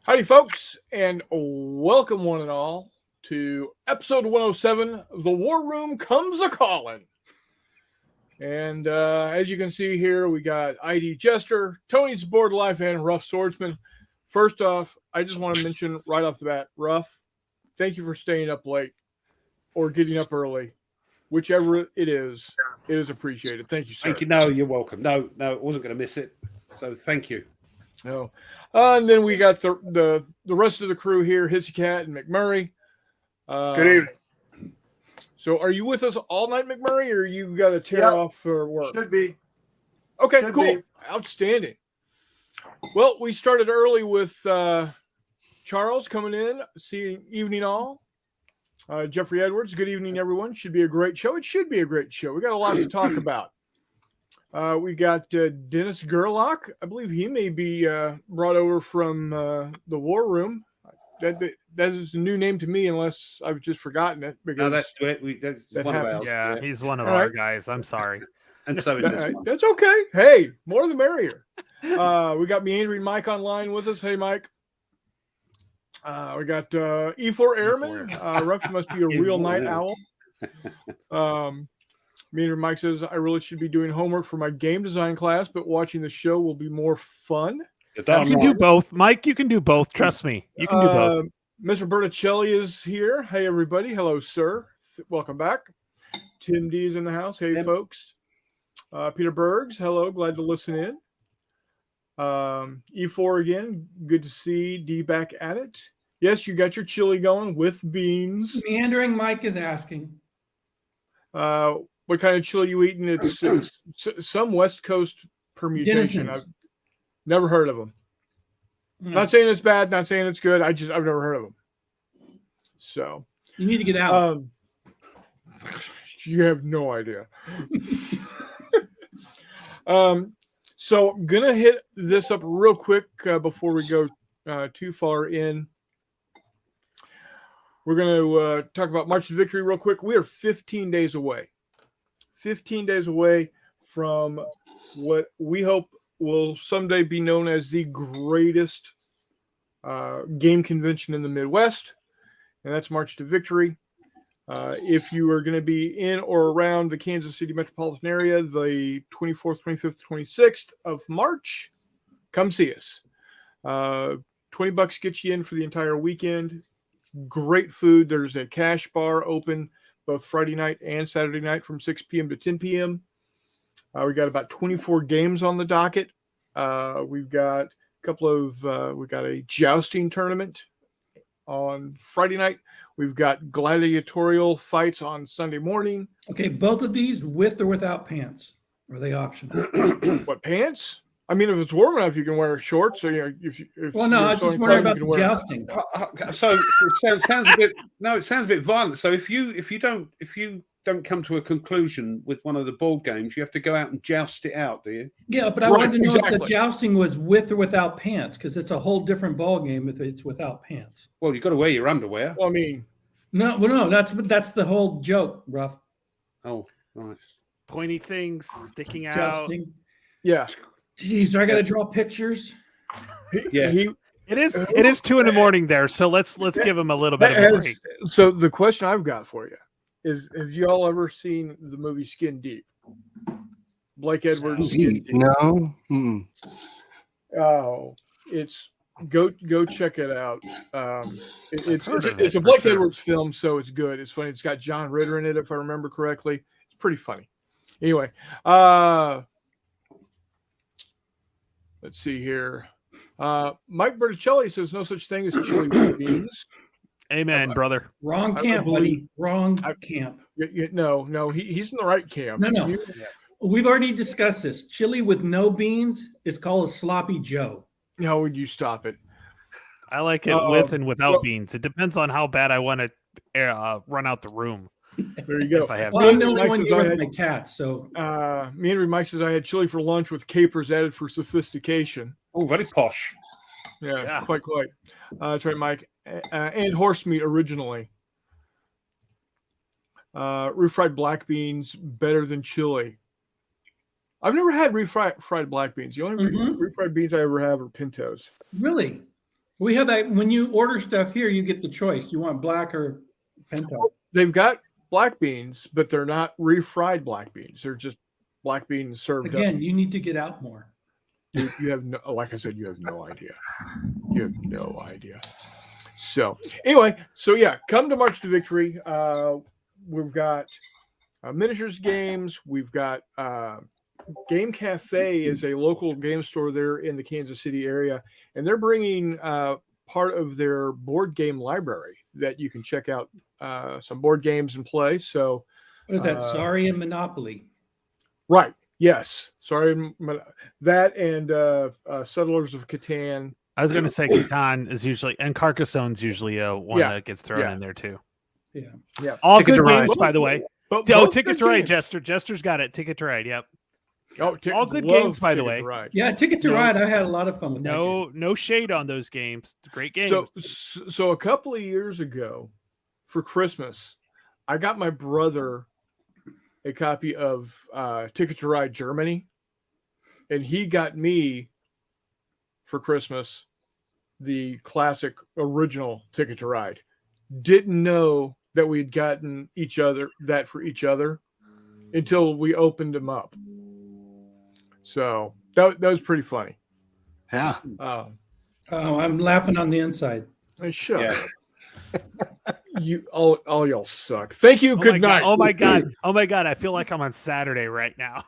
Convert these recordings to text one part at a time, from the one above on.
Howdy, folks, and welcome one and all to episode 107, The War Room Comes A-Calling. And as you can see here, we got IDJester, Tony's Board Life, and Rough Swordsman. First off, I just want to mention right off the bat, Rough, thank you for staying up late or getting up early. Whichever it is appreciated. Thank you, sir. Thank you. No, you're welcome. No, I wasn't going to miss it. So thank you. No. And then we got the rest of the crew here, Hissy Cat and McMurray. Good evening. So are you with us all night, McMurray, or you got to tear off for work? Should be. Okay, Should cool. be. Outstanding. Well, we started early with Charles coming in, seeing evening all. Jeffrey Edwards, good evening, everyone. Should be a great show. It should be a great show. We got a lot to talk about. We got Dennis Gerlach. I believe he may be brought over from the War Room. That is a new name to me, unless I've just forgotten it. Because no, that's it. That's one of ours. Yeah, he's one of All our right. guys. I'm sorry. And so is this one. That's okay. Hey, more the merrier. We got Meandering Mike online with us. Hey, Mike. We got E4 Airman. Ruff must be a real night owl. Meandering Mike says, I really should be doing homework for my game design class, but watching the show will be more fun. You can do both. Mike, you can do both. Trust me. You can do both. Mr. Berticelli is here. Hey, everybody. Hello, sir. Welcome back. Tim D is in the house. Hey, folks. Peter Bergs. Hello. Glad to listen in. E4 again. Good to see D back at it. Yes, you got your chili going with beans. Meandering Mike is asking. What kind of chili you eating? It's some West Coast permutation. Dennison's. I've never heard of them. Not saying it's bad, not saying it's good. I've never heard of them. So You need to get out. You have no idea. So I'm gonna hit this up real quick before we go too far in. We're gonna talk about March to Victory real quick. We are 15 days away. 15 days away from what we hope will someday be known as the greatest game convention in the Midwest, and that's March to Victory. If you are going to be in or around the Kansas City metropolitan area, the 24th, 25th, 26th of March, come see us. $20 gets you in for the entire weekend. Great food. There's a cash bar open both Friday night and Saturday night from 6 p.m. to 10 p.m. We got about 24 games on the docket. We've got we got a jousting tournament on Friday night. We've got gladiatorial fights on Sunday morning. Okay, both of these with or without pants. Are they optional? What, pants? I mean, if it's warm enough, you can wear shorts. So, Well, no, I was just wondering about the jousting. So it sounds a bit. No, it sounds a bit violent. So if you don't come to a conclusion with one of the board games, you have to go out and joust it out, do you? Yeah, but I wanted to know if the jousting was with or without pants, because it's a whole different ball game if it's without pants. Well, you've got to wear your underwear. Well, I mean, no, that's the whole joke, Ruff. Oh, nice. Pointy things sticking out. Jousting. yeah. Jeez, I got to draw pictures. Yeah. It is 2 a.m. there, so let's give him a little bit of a break. So the question I've got for you is: have you all ever seen the movie Skin Deep? Blake Edwards. Skin Deep. No. Oh, it's go check it out. It's a for Blake sure. Edwards film, so it's good. It's funny. It's got John Ritter in it, if I remember correctly. It's pretty funny. Anyway, let's see here. Mike Berticelli says no such thing as chili with beans. Amen, brother. Wrong I camp, believe- buddy. Wrong camp. No, he's in the right camp. No. We've already discussed this. Chili with no beans is called a sloppy Joe. How would you stop it? I like it with and without beans. It depends on how bad I want to run out the room. There you go. If I have Well, I'm the beans. only Mike one says here I with had- my cat, so Meandering Mike says I had chili for lunch with capers added for sophistication. Oh, very posh. Yeah, Yeah. quite. That's right, Mike. and horse meat originally. Refried black beans better than chili. I've never had refried black beans. The only refried beans I ever have are pintos. Really? We have that when you order stuff here, you get the choice. You want black or pinto? They've got black beans, but they're not refried black beans. They're just black beans served Again, up. you need to get out more. You have no, like I said, you have no idea. You have no idea. So anyway, come to March to Victory. We've got miniatures games. We've got Game Cafe is a local game store there in the Kansas City area, and they're bringing part of their board game library that you can check out some board games and play. So what is that? Sorry and Monopoly. Right. Yes. Sorry. That and Settlers of Catan. I was going to say Catan is usually, and Carcassone's usually one that gets thrown in there too. Yeah. All Ticket good to games, Ride. by the way. Ticket to Ride, Jester. Jester's got it. Ticket to Ride. Yep. All good games, by the way. Yeah, Ticket to Ride. I had a lot of fun with that. No shade on those games. Great games. So a couple of years ago, for Christmas, I got my brother a copy of Ticket to Ride Germany, and he got me for Christmas the classic original Ticket to Ride. Didn't know that we'd gotten each other that for each other until we opened them up. So that was pretty funny. Yeah. I'm laughing on the inside. Shut up. You all y'all suck. Thank you. Good night. Oh my god. I feel like I'm on Saturday right now.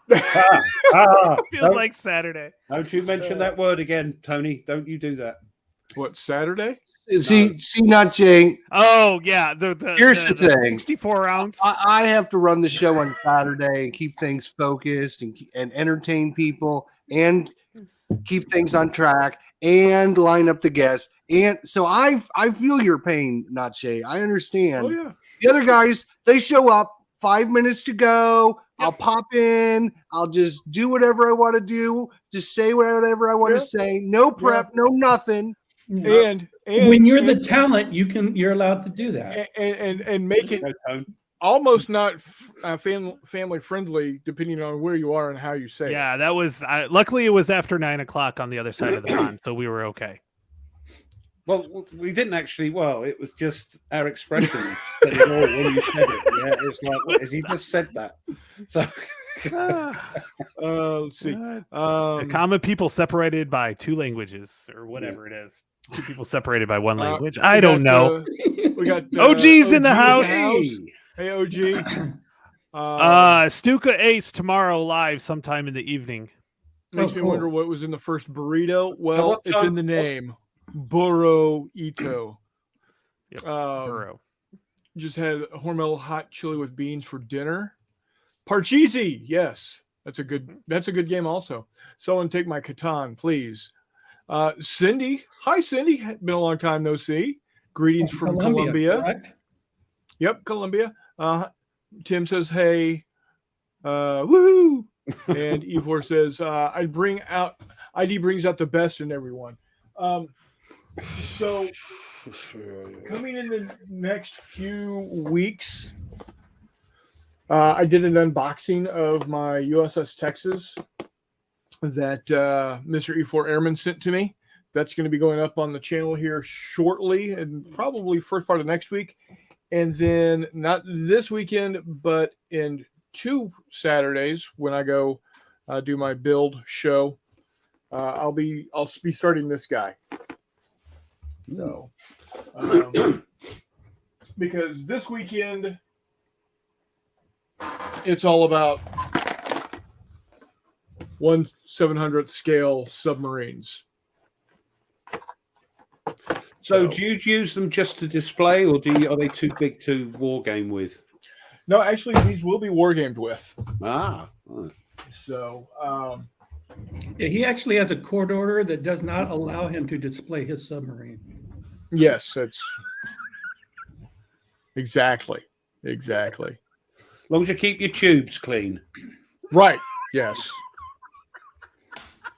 Feels like Saturday. Don't you mention that word again, Tony. Don't you do that. What, Saturday? See, not Jay. Oh yeah. Here's the thing. 64 ounce. I have to run the show on Saturday and keep things focused and entertain people and keep things on track and line up the guests. And so I feel your pain, not Shay. I understand. Oh yeah. The other guys, they show up 5 minutes to go. I'll pop in. I'll just do whatever I want to do. Just say whatever I want to say. No prep, no nothing. And when you're the talent, you're allowed to do that and make it almost not family friendly, depending on where you are and how you say it. Yeah, that was luckily it was after 9 o'clock on the other side of the pond, so we were okay. Well, we didn't actually. Well, it was just our expression when you said it. Yeah, it's like, what, has he just said that? So let's see. Common people separated by two languages or whatever it is. Two people separated by one language. I don't know. We got OG's in the house. Hey, OG. Stuka Ace tomorrow live sometime in the evening. Makes me wonder what was in the first burrito. Well, it's in the name. Burrito. Yep, burro. Just had Hormel hot chili with beans for dinner. Parcheesi, yes. That's a good game also. Someone take my Catan, please. Cindy. Hi, Cindy. Been a long time no see. Greetings from Colombia. Correct? Yep, Colombia. Tim says, hey. Woohoo. And Ivor says, ID brings out the best in everyone. So coming in the next few weeks, I did an unboxing of my USS Texas that Mr. E4 Airman sent to me. That's going to be going up on the channel here shortly and probably first part of next week. And then not this weekend, but in 2 Saturdays when I go do my build show, I'll be starting this guy. So, because this weekend it's all about 1/700th scale submarines. So do you use them just to display, or are they too big to war game with? No, actually, these will be war gamed with. Ah. So, Yeah, he actually has a court order that does not allow him to display his submarine. yes, that's exactly. As long as you keep your tubes clean. Right. Yes.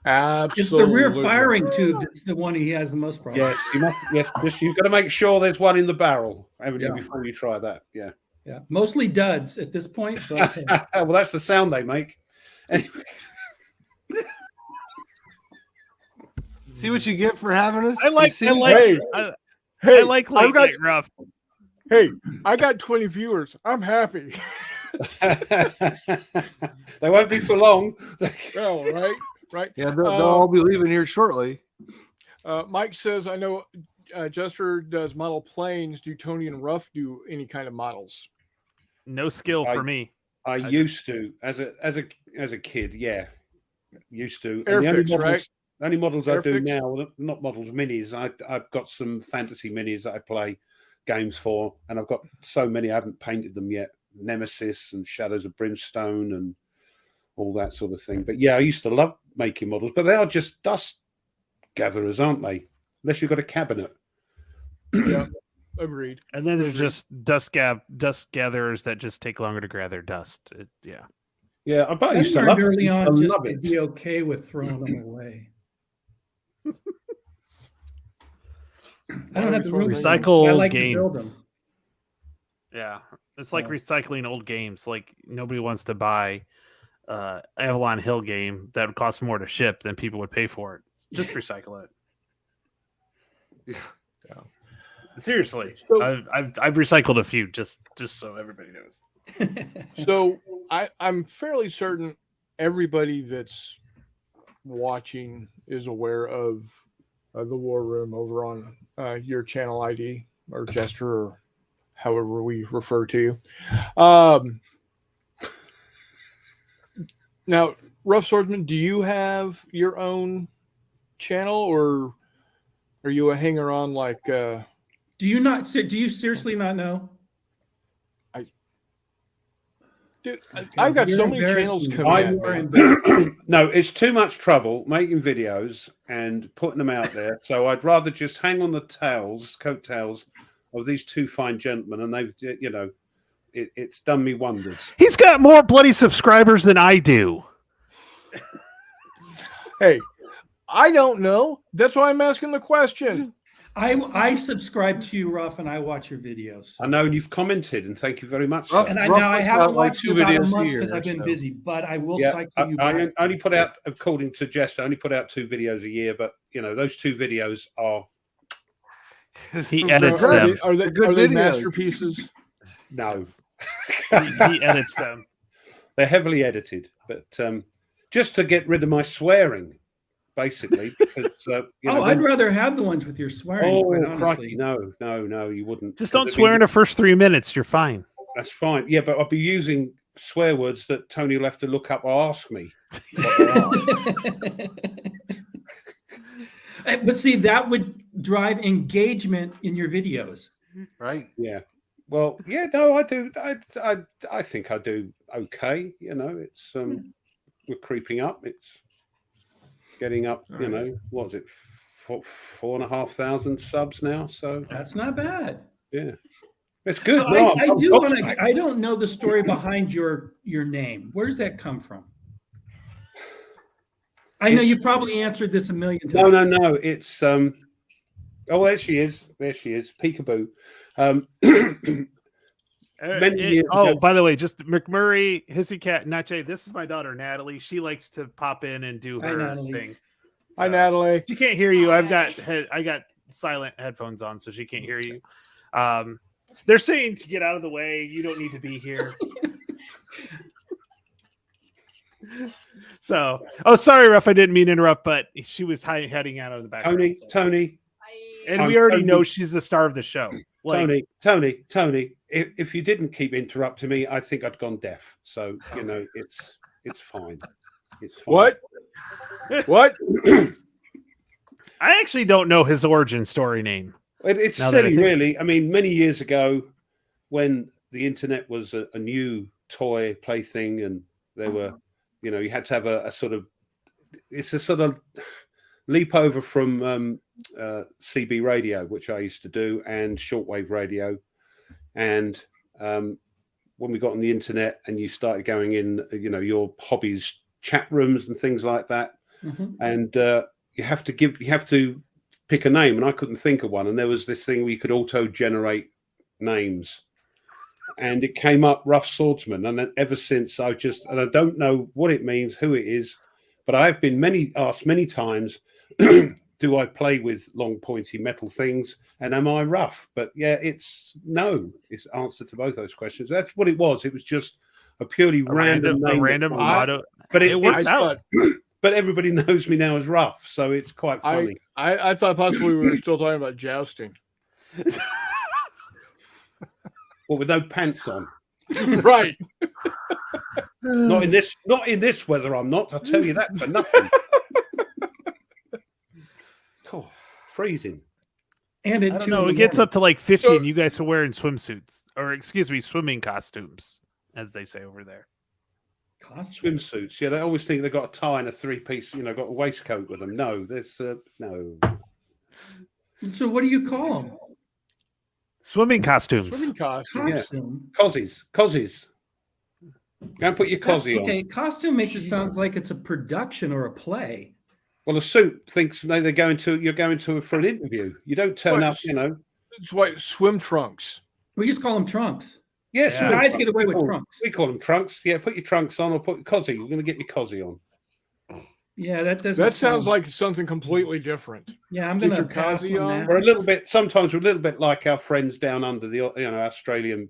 Absolutely. It's the rear firing tube that's the one he has the most problem. Yes, you must. Yes, just you've got to make sure there's one in the barrel, haven't you, Yeah. before you try that? Yeah. Yeah, mostly duds at this point. But Well, that's the sound they make. Anyway. See what you get for having us. I like. You I see? like. Hey, I, hey, I like I've late got, night rough. hey, I got 20 viewers. I'm happy. They won't be for long. Well, right. Yeah, they'll all be leaving here shortly. Mike says, I know Jester does model planes. Do Tony and Ruff do any kind of models? No skill for me. I used to, as a kid, yeah, used to. And Airfix, right? The only models I do Airfix? now, not models, minis. I've got some fantasy minis that I play games for, and I've got so many I haven't painted them yet. Nemesis and Shadows of Brimstone and all that sort of thing. But yeah, I used to love making models, but they are just dust gatherers, aren't they? Unless you've got a cabinet. Yeah, agreed. And then there's just dust gatherers that just take longer to gather dust. Yeah. Yeah, I used to learned love early it. on I just love to it. be okay with throwing them away. I don't have the room. Recycle I like to build games. them. Yeah. It's like Yeah. recycling old games. Like nobody wants to buy Avalon Hill game that would cost more to ship than people would pay for it. Just recycle it. Yeah. Seriously. So- I've recycled a few just so everybody knows. So I'm fairly certain everybody that's watching is aware of the War Room over on your channel ID or Jester or however we refer to you. Now, Rough Swordsman, do you have your own channel or are you a hanger on like Do you seriously not know? dude, I've got so You're many very- channels you coming in. are man. embarrassed. No, it's too much trouble making videos and putting them out there. So I'd rather just hang on the coattails of these two fine gentlemen, and they've, it's done me wonders. He's got more bloody subscribers than I do. Hey, I don't know. That's why I'm asking the question. I subscribe to you, Ruff, and I watch your videos. I know you've commented, and thank you very much. Ruff- sir. And I Ruff now I has haven't got, like, watched 2 you about a videos a month year, because I've been so. busy, but I will Yeah, cycle you I back. only put out, according to Jess, I only put out 2 videos a year, but those 2 videos are He edits are them. they, are they, Good are they videos. masterpieces? no, He edits them. they're heavily edited, but just to get rid of my swearing, basically. Because, I'd rather have the ones with your swearing. quite honestly. crikey, no, you wouldn't. Just 'Cause don't it'd swear in be- the first 3 minutes. You're fine. That's fine. Yeah, but I'll be using swear words that Tony will have to look up or ask me. What they are. But see, that would drive engagement in your videos. Right. Yeah. Well, yeah, no, I do. I think I do okay. It's we're creeping up. It's getting up. What was it? 4,500 subs now. So That's not bad. yeah, it's good. So No, I I'm do want gobsmacked. to. I don't know the story behind your name. Where does that come from? I know you probably answered this a million times. No. It's oh, there she is. Peekaboo. Many years ago- By the way, just McMurray, Hissy Cat, not Jay. This is my daughter Natalie. She likes to pop in and do Hi, her Natalie. thing. Hi, So- Natalie. She can't hear you. I got silent headphones on, so she can't hear you. They're saying to get out of the way. You don't need to be here. So, sorry, Ruff. I didn't mean to interrupt, but she was heading out of the back. Tony, And I'm we already Tony. know she's the star of the show. Like, Tony. If you didn't keep interrupting me, I think I'd gone deaf. So it's fine. It's fine. What? I actually don't know his origin story name. It's Now that I silly, think- really. I mean, many years ago, when the internet was a new toy plaything, and there were, you had to have a sort of, it's a sort of leap over from CB radio, which I used to do, and shortwave radio. And when we got on the internet and you started going in, your hobbies chat rooms and things like that, and you have to pick a name, and I couldn't think of one. And there was this thing where you could auto-generate names, and it came up Rough Swordsman. And then ever since, and I don't know what it means, who it is, but I've been asked many times, do I play with long, pointy metal things, and am I rough? But yeah, it's answer to both those questions. That's what it was. It was just a purely random name. Auto, but it works out. But everybody knows me now as Rough, so it's quite funny. I thought possibly we were still talking about jousting. Well, with no pants on. Right. Not in this weather, I'm not. I'll tell you that for nothing. Oh, freezing. And I don't know. It gets up to like 50, and you guys are wearing swimsuits, or excuse me, swimming costumes, as they say over there. Swimsuits. Yeah, they always think they've got a tie and a three-piece, got a waistcoat with them. No, there's no. So what do you call them? Swimming costumes. Swimming costume. Yeah. Cozies. Go and put your cozzy on. Okay, costume makes it sound like it's a production or a play. Well, a suit thinks you're going to for an interview. You don't turn up, It's white swim trunks. We just call them trunks. Yes, yeah. Guys get away with trunks. We call them trunks. Yeah, put your trunks on or put your cozzy. We're going to get your cozzy on. Yeah, that sounds like something completely different. Yeah, I'm going to cozzy on. We're sometimes we're a little bit like our friends down under the Australian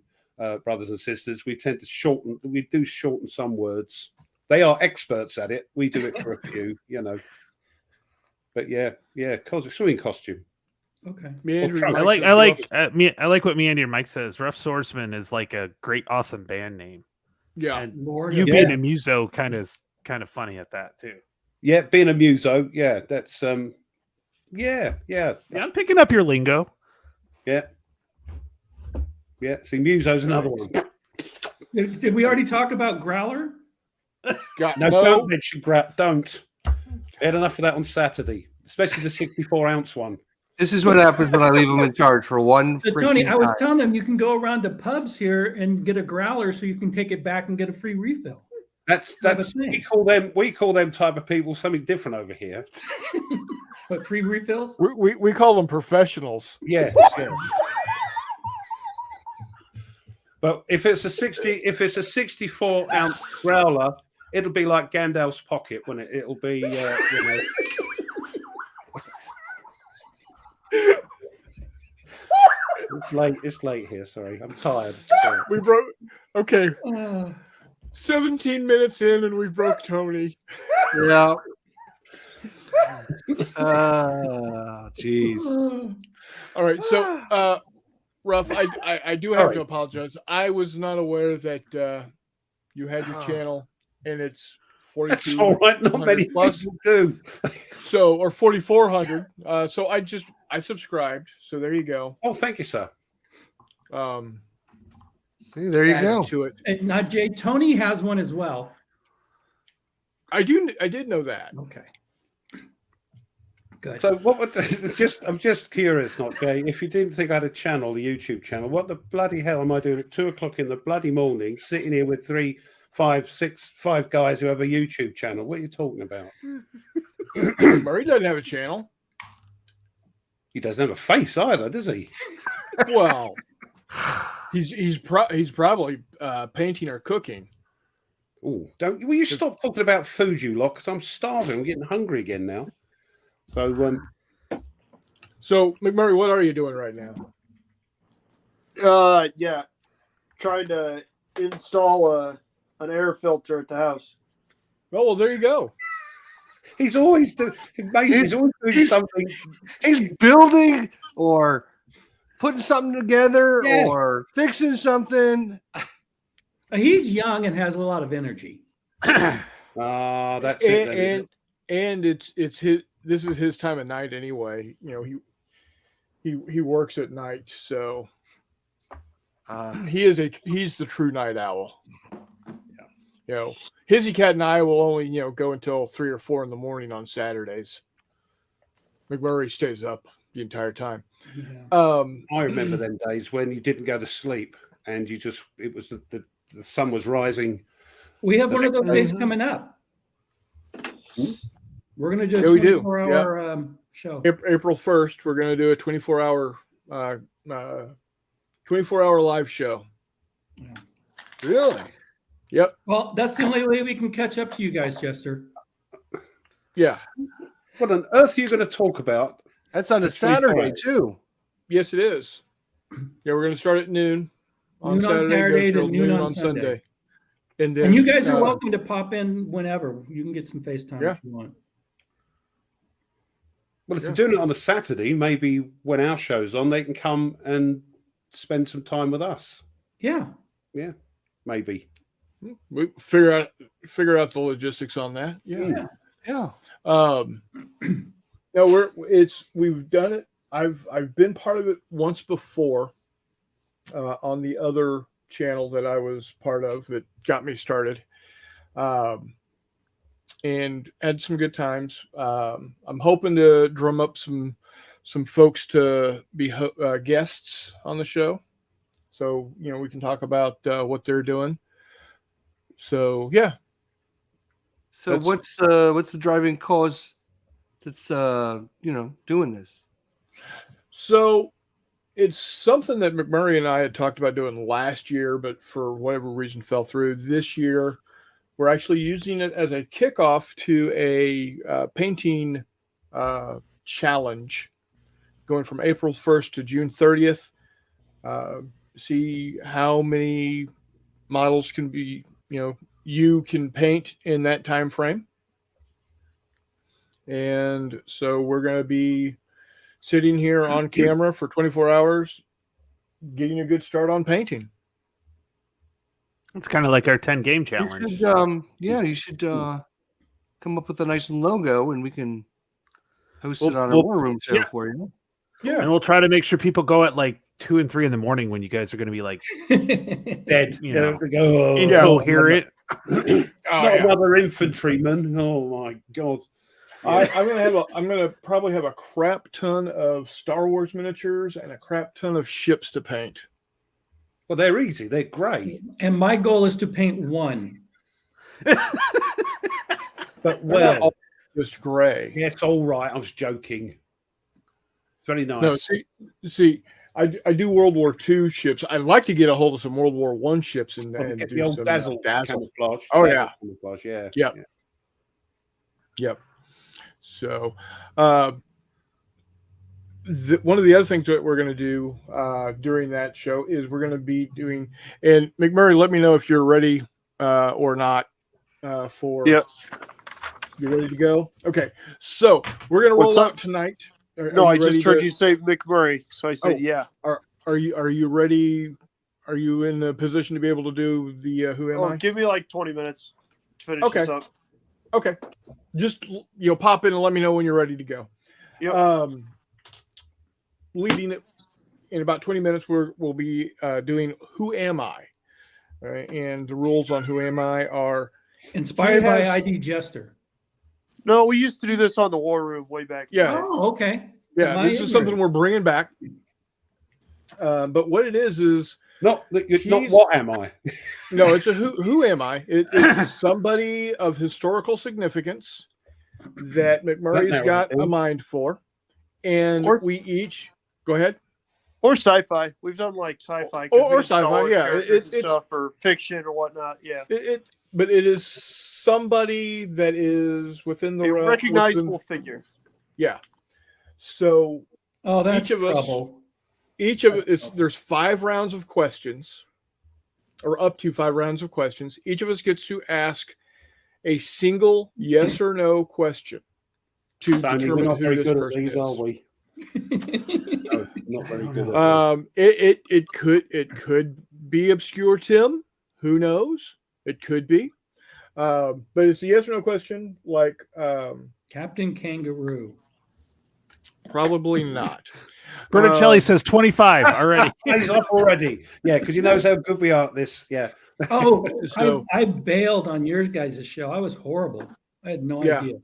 brothers and sisters. We tend to shorten some words. They are experts at it. We do it for a few, But yeah, swimming costume. Okay. I like what Meander Mike says. Rough Swordsman is like a great, awesome band name. Yeah. And being a muso kind of funny at that too. Yeah, being a muso. Yeah, that's yeah. I'm picking up your lingo. Yeah. Yeah. See, muso's another one. Did we already talk about growler? No, don't mention don't. I had enough of that on Saturday, especially the 64-ounce one. This is what happens when I leave them in charge for one. So Tony, I was telling them you can go around to pubs here and get a growler, so you can take it back and get a free refill. That's we call them type of people something different over here. What, free refills? We call them professionals. Yes. But if it's a 64-ounce growler, it'll be like Gandalf's pocket when it'll be It's late here. Sorry, I'm tired. Sorry. We broke. Okay. 17 minutes in, and we broke Tony. Yeah. Jeez. All right. So, Rough, I do have to apologize. I was not aware that you had your channel, and it's 42. That's all right. Not many plus. People do. Or 4,400. So I subscribed. So there you go. Oh, thank you, sir. See, there you go. To it. And now, Jay, Tony has one as well. I did know that. Okay. Good. So what would I'm just curious, not Jay, if you didn't think I had a YouTube channel, what the bloody hell am I doing at 2:00 in the bloody morning, sitting here with 5 guys who have a YouTube channel? What are you talking about? Murray doesn't have a channel. He doesn't have a face either, does he? Well, he's probably painting or cooking. Oh, will you stop talking about food, you lot? Because I'm starving. I'm getting hungry again now. So, McMurray, what are you doing right now? Trying to install an air filter at the house. Well, there you go. He's always doing something. He's building or putting something together or fixing something. He's young and has a lot of energy. That's it. And it's his. This is his time of night anyway. He works at night, so he's the true night owl. Yeah. Hizzy Cat and I will only go until 3 or 4 in the morning on Saturdays. McMurray stays up the entire time. Yeah. I remember them days when you didn't go to sleep and it was the sun was rising. We have one of those days coming up. We're going to do Yeah, a we do. 24-hour show. April 1st, we're going to do a 24-hour 24-hour live show. Yeah. Really? Yep. Well, that's the only way we can catch up to you guys, Jester. Yeah. What on earth are you going to talk about? That's on a For 25. Saturday too. Yes, it is. Yeah, we're going to start at noon Noon on Saturday go to till noon on Sunday. And then And you guys are welcome to pop in whenever. You can get some FaceTime Yeah. if you want. Well, if they're doing it on a Saturday, maybe when our show's on, they can come and spend some time with us. Yeah. Yeah, maybe. we figure out the logistics on that. Yeah. Yeah. No, we've done it. I've been part of it once before on the other channel that I was part of that got me started, and had some good times. I'm hoping to drum up some folks to be guests on the show, so we can talk about what they're doing. So yeah. So what's the driving cause that's doing this? So it's something that McMurray and I had talked about doing last year, but for whatever reason fell through. This year, we're actually using it as a kickoff to a painting challenge going from April 1st to June 30th. See how many models can be, you can paint in that time frame. And so we're going to be sitting here on camera for 24 hours, getting a good start on painting. It's kind of like our 10 game challenge. You should come up with a nice logo and we can host it on a War Room show for you. Yeah. And we'll try to make sure people go at like 2 and 3 in the morning when you guys are going to be like Dead. incoherent. Not another infantryman. Oh my God. I'm gonna probably have a crap ton of Star Wars miniatures and a crap ton of ships to paint. Well, they're easy. They're great. And my goal is to paint one. But well, just gray. Yes, all right. I was joking. It's very nice. No, see, I do World War II ships. I'd like to get a hold of some World War I ships and get do the old some dazzle. camouflage. Oh yeah, camouflage. Yeah. Yep. Yeah. Yep. So, one of the other things that we're going to do during that show is we're going to be doing, and McMurray, let me know if you're ready or not for. Yep. You ready to go? Okay. So we're going to roll out tonight. No, I just heard you say McMurray, so I said yeah. Are you ready? Are you in a position to be able to do the Who Am I? Give me like 20 minutes to finish this up. Okay. Just pop in and let me know when you're ready to go. Yep. Leading it in about 20 minutes, we'll be doing Who Am I? All right, and the rules on Who Am I are inspired by IDJester. No, we used to do this on the War Room way back. Yeah. Oh, okay. Yeah, this is something we're bringing back. But what it is not what am I? No, it's a who am I? It's somebody of historical significance that McMurray's got a mind for, and we each go ahead. Or sci-fi. We've done like sci-fi or sci-fi. Yeah, it's stuff or fiction or whatnot. Yeah. But it is somebody that is within the realm, recognizable figure. Yeah. So that's each of trouble. There's 5 rounds of questions, or up to 5 rounds of questions. Each of us gets to ask a single yes or no question to determine who this person is. Are we? No, not very good. It could be obscure, Tim. Who knows? It could be. But it's a yes or no question, like Captain Kangaroo. Probably not. Berticelli says 25 already. He's up already. Yeah, because he knows how good we are at this. Yeah. Oh, I bailed on your guys' show. I was horrible. I had no idea.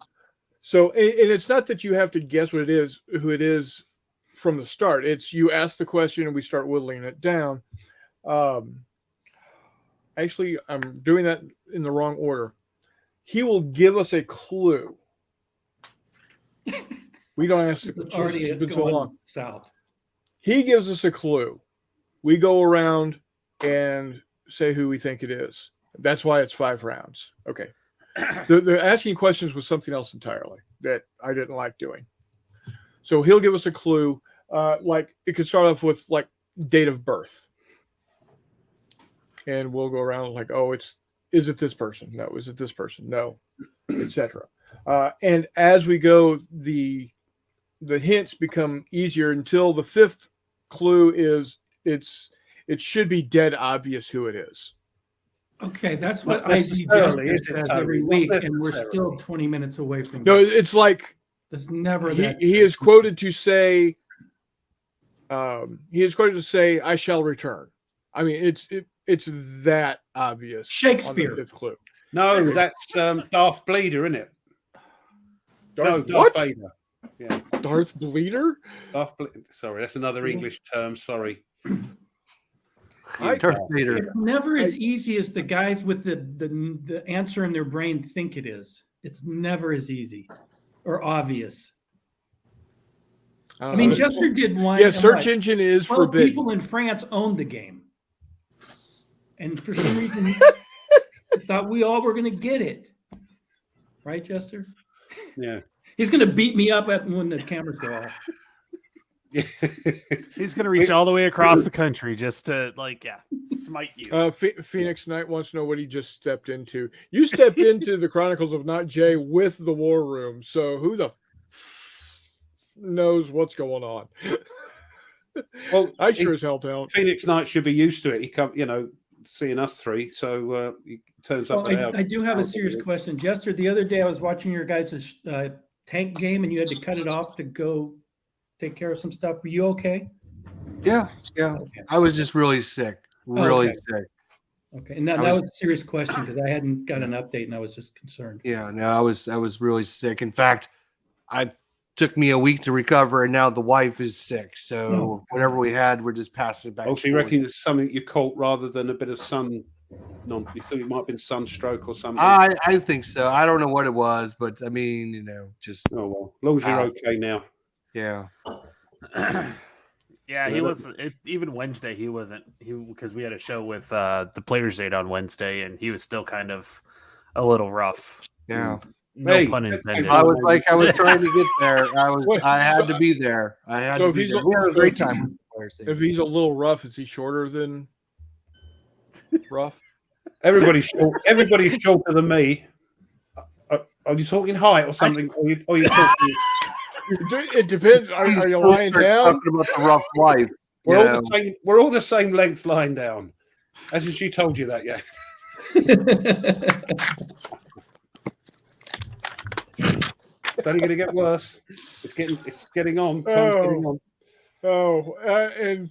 So, and it's not that you have to guess who it is from the start. It's you ask the question and we start whittling it down. Actually, I'm doing that in the wrong order. He will give us a clue We don't ask the It's already it's been so going long. south. He gives us a clue. We go around and say who we think it is. That's why it's 5 rounds. Okay. The asking questions was something else entirely that I didn't like doing. So he'll give us a clue. Like it could start off with like date of birth. And we'll go around like, oh, is it this person? No. Is it this person? No, etc. And as we go, the hints become easier until the 5th clue is it should be dead obvious who it is. Okay, that's what Not IDJester necessarily, is it, says Tony? every Not week, and we're necessarily. still 20 minutes away from No, this. it's like It's never he that. is quoted to say, "I shall return." I mean, it's that obvious. Shakespeare. On the 5th clue. No, that's Darth Bleeder, isn't it? Darth Darth Vader. Yeah, Darth Bleeder? Sorry, that's another English term. Sorry. Darth Vader. It's never as easy as the guys with the answer in their brain think it is. It's never as easy or obvious. I mean, Jester did one. Yeah, and search engine is 12 forbidden. people in France owned the game. And for some reason, I thought we all were going to get it. Right, Jester? Yeah. He's going to beat me up when the cameras go off. He's gonna reach all the way across the country just to smite you. Phoenix Knight wants to know what he just stepped into. You stepped into the Chronicles of Not Jay with the War Room, so who the knows what's going on? Well, I sure as hell don't. Phoenix Knight should be used to it. He come, seeing us 3, so he turns up. Well, I do have a serious question, Jester. The other day I was watching your guys' tank game, and you had to cut it off to go take care of some stuff. Were you okay? Yeah. Okay. I was just really sick. Really sick. Okay. And that was a serious question because I hadn't got an update and I was just concerned. Yeah, no, I was really sick. In fact, it took me a week to recover, and now the wife is sick. So whatever we had, we're just passing it back. Oh, so you reckon it's something you caught rather than a bit of sun? No, you thought it might have been sunstroke or something. I think so. I don't know what it was, but I mean, just oh well, as long as you're okay now. Yeah. Yeah, he was. Even Wednesday, he wasn't. Because we had a show with the Players' Aid on Wednesday, and he was still kind of a little rough. Yeah. No pun intended. I was trying to get there. I had to be there. I had to be there. We had a great time with the Players' Aid. If he's a little rough, is he shorter than rough? Everybody's shorter than me. Are you talking height or something? Or you talking? It depends. Are you lying down? Talking about the rough life. We're all the same length lying down. As she told you that, yeah. It's only going to get worse. It's getting on. Getting on. And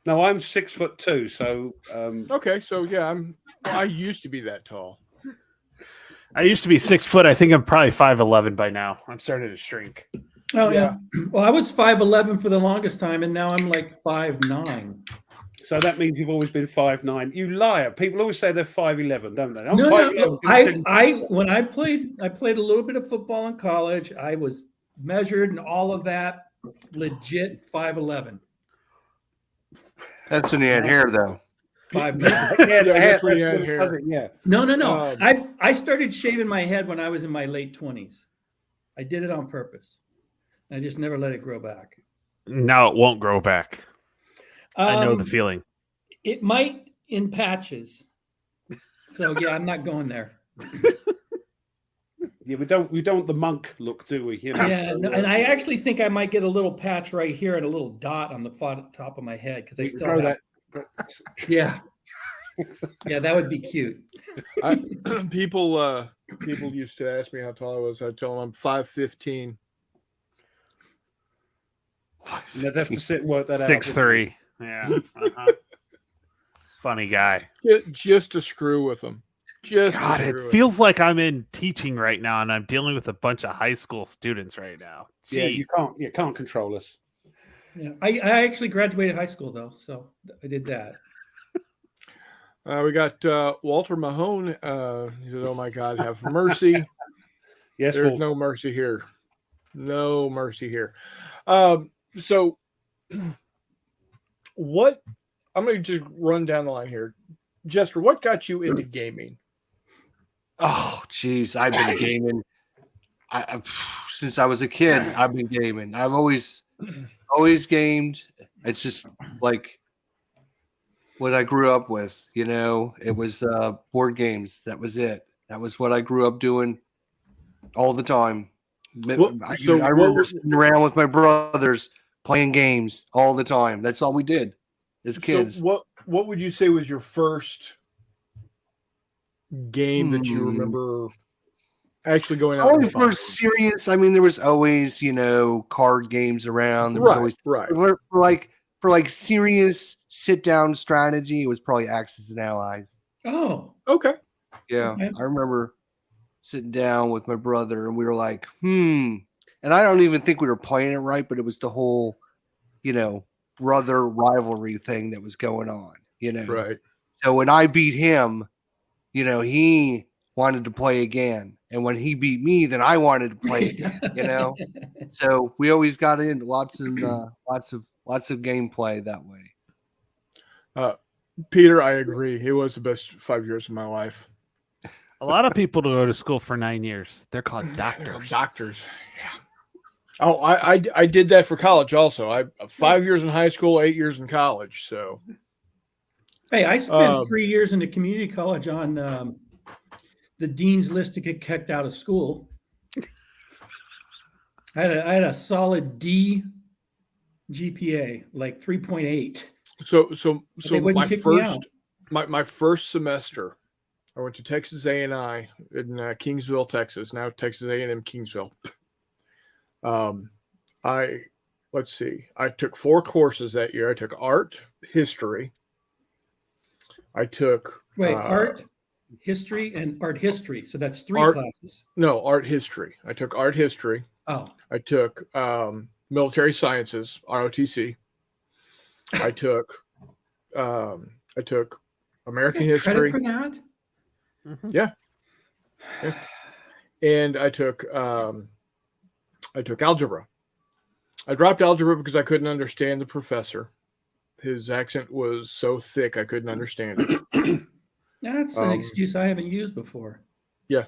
no, I'm 6'2", so okay. So yeah, I used to be that tall. I used to be 6 foot. I think I'm probably 5'11" by now. I'm starting to shrink. Oh yeah. Well, I was 5'11" for the longest time, and now I'm like 5'9". So that means you've always been 5'9". You liar! People always say they're 5'11", don't they? No. When I played a little bit of football in college. I was measured and all of that. Legit 5'11". That's when you had hair, though. 5'9". Yeah. No. I started shaving my head when I was in my late 20s. I did it on purpose. I just never let it grow back. Now it won't grow back. I know the feeling. It might in patches. So yeah, I'm not going there. Yeah, we don't want the monk look, do we? And I actually think I might get a little patch right here and a little dot on the top of my head because I still have that. Yeah. Yeah, that would be cute. People used to ask me how tall I was. I tell them I'm 5'15". You'd have to sit and work that 6'3". Yeah. Funny guy. Just to screw with them. God, it feels like I'm in teaching right now, and I'm dealing with a bunch of high school students right now. Jeez. Yeah, you can't control us. Yeah, I actually graduated high school though, so I did that. We got Walter Mahone. He said, "Oh my God, have mercy." Yes, there's no mercy here. No mercy here. So what I'm going to just run down the line here. Jester, what got you into gaming? Oh, geez, I've been gaming. Since I was a kid. I've been gaming. I've always gamed. It's just like what I grew up with. You know, it was board games. That was it. That was what I grew up doing all the time. I remember sitting around with my brothers playing games all the time. That's all we did as kids. So what would you say was your first game that you remember actually going out? Only for serious. I mean, there was always, card games around. There was always for like serious sit down strategy. It was probably Axis and Allies. Oh, okay. Yeah, okay. I remember sitting down with my brother, and we were like, and I don't even think we were playing it right, but it was the whole, brother rivalry thing that was going on. Right. So when I beat him, he wanted to play again. And when he beat me, then I wanted to play again, So we always got in lots of gameplay that way. Peter, I agree. It was the best 5 years of my life. A lot of people go to school for 9 years. They're called doctors. Doctors. Yeah. Oh, I did that for college also. I 5 years in high school, 8 years in college. So hey, I spent 3 years in a community college on the dean's list to get kicked out of school. I had a solid D GPA, like 3.8. So my first semester, I went to Texas A&I in Kingsville, Texas. Now Texas A&M Kingsville. I took 4 courses that year. I took art, history. I took art, history, and art history. So that's 3 classes. No, art history. I took art history. Oh. I took military sciences, ROTC. I took American history. Credit for that? Mm-hmm. Yeah. And I took algebra. I dropped algebra because I couldn't understand the professor. His accent was so thick I couldn't understand it. That's an excuse I haven't used before. Yeah.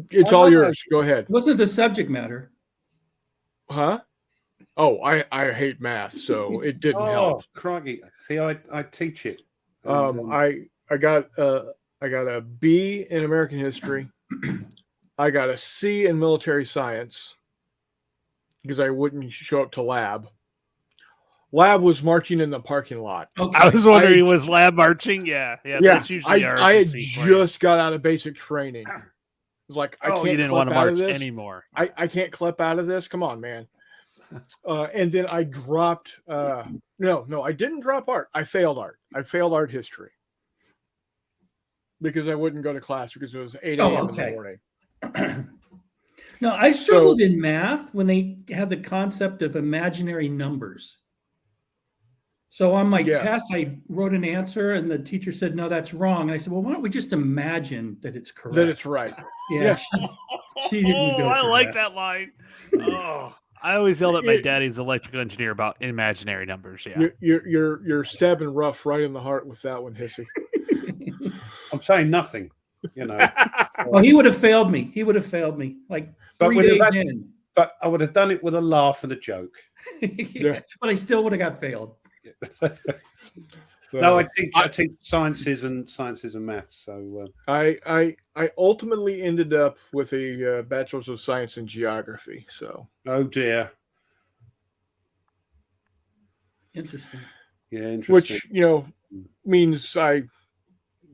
It's all yours. Go ahead. Wasn't the subject matter? Huh? Oh, I hate math, so it didn't help. Crikey. See, I teach it. I got a B in American history. I got a C in military science because I wouldn't show up to lab. Lab was marching in the parking lot. Okay. I was wondering, was lab marching? Yeah. That's usually I had just got out of basic training. It was like, I can't. You didn't want to march anymore. I can't clip out of this. Come on, man. And then I dropped. No, I didn't drop art. I failed art. I failed art history because I wouldn't go to class because it was 8 a.m. in the morning. No, I struggled in math when they had the concept of imaginary numbers. So on my test, I wrote an answer, and the teacher said, "No, that's wrong." And I said, "Well, why don't we just imagine that it's correct?" That it's right. Yeah. She didn't go. I like that line. Oh. I always yelled at my daddy's electrical engineer about imaginary numbers. Yeah, you're stabbing Rough right in the heart with that one, Hissy. I'm saying nothing. Well, he would have failed me. Like 3 days in. But I would have done it with a laugh and a joke. Yeah. But I still would have got failed. No, I teach sciences and maths. So I ultimately ended up with a bachelor's of science in geography. So oh dear, interesting. Yeah, interesting. Which means I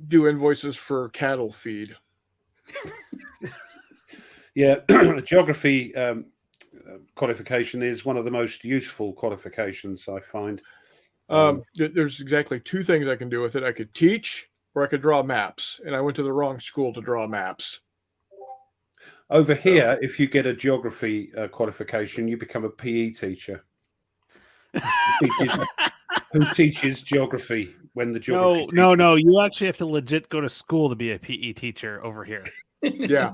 do invoices for cattle feed. Yeah, geography qualification is one of the most useful qualifications I find. There's exactly 2 things I can do with it. I could teach or I could draw maps, and I went to the wrong school to draw maps. Over here, if you get a geography qualification, you become a PE teacher who teaches geography when the geography. No. You actually have to legit go to school to be a PE teacher over here. Yeah.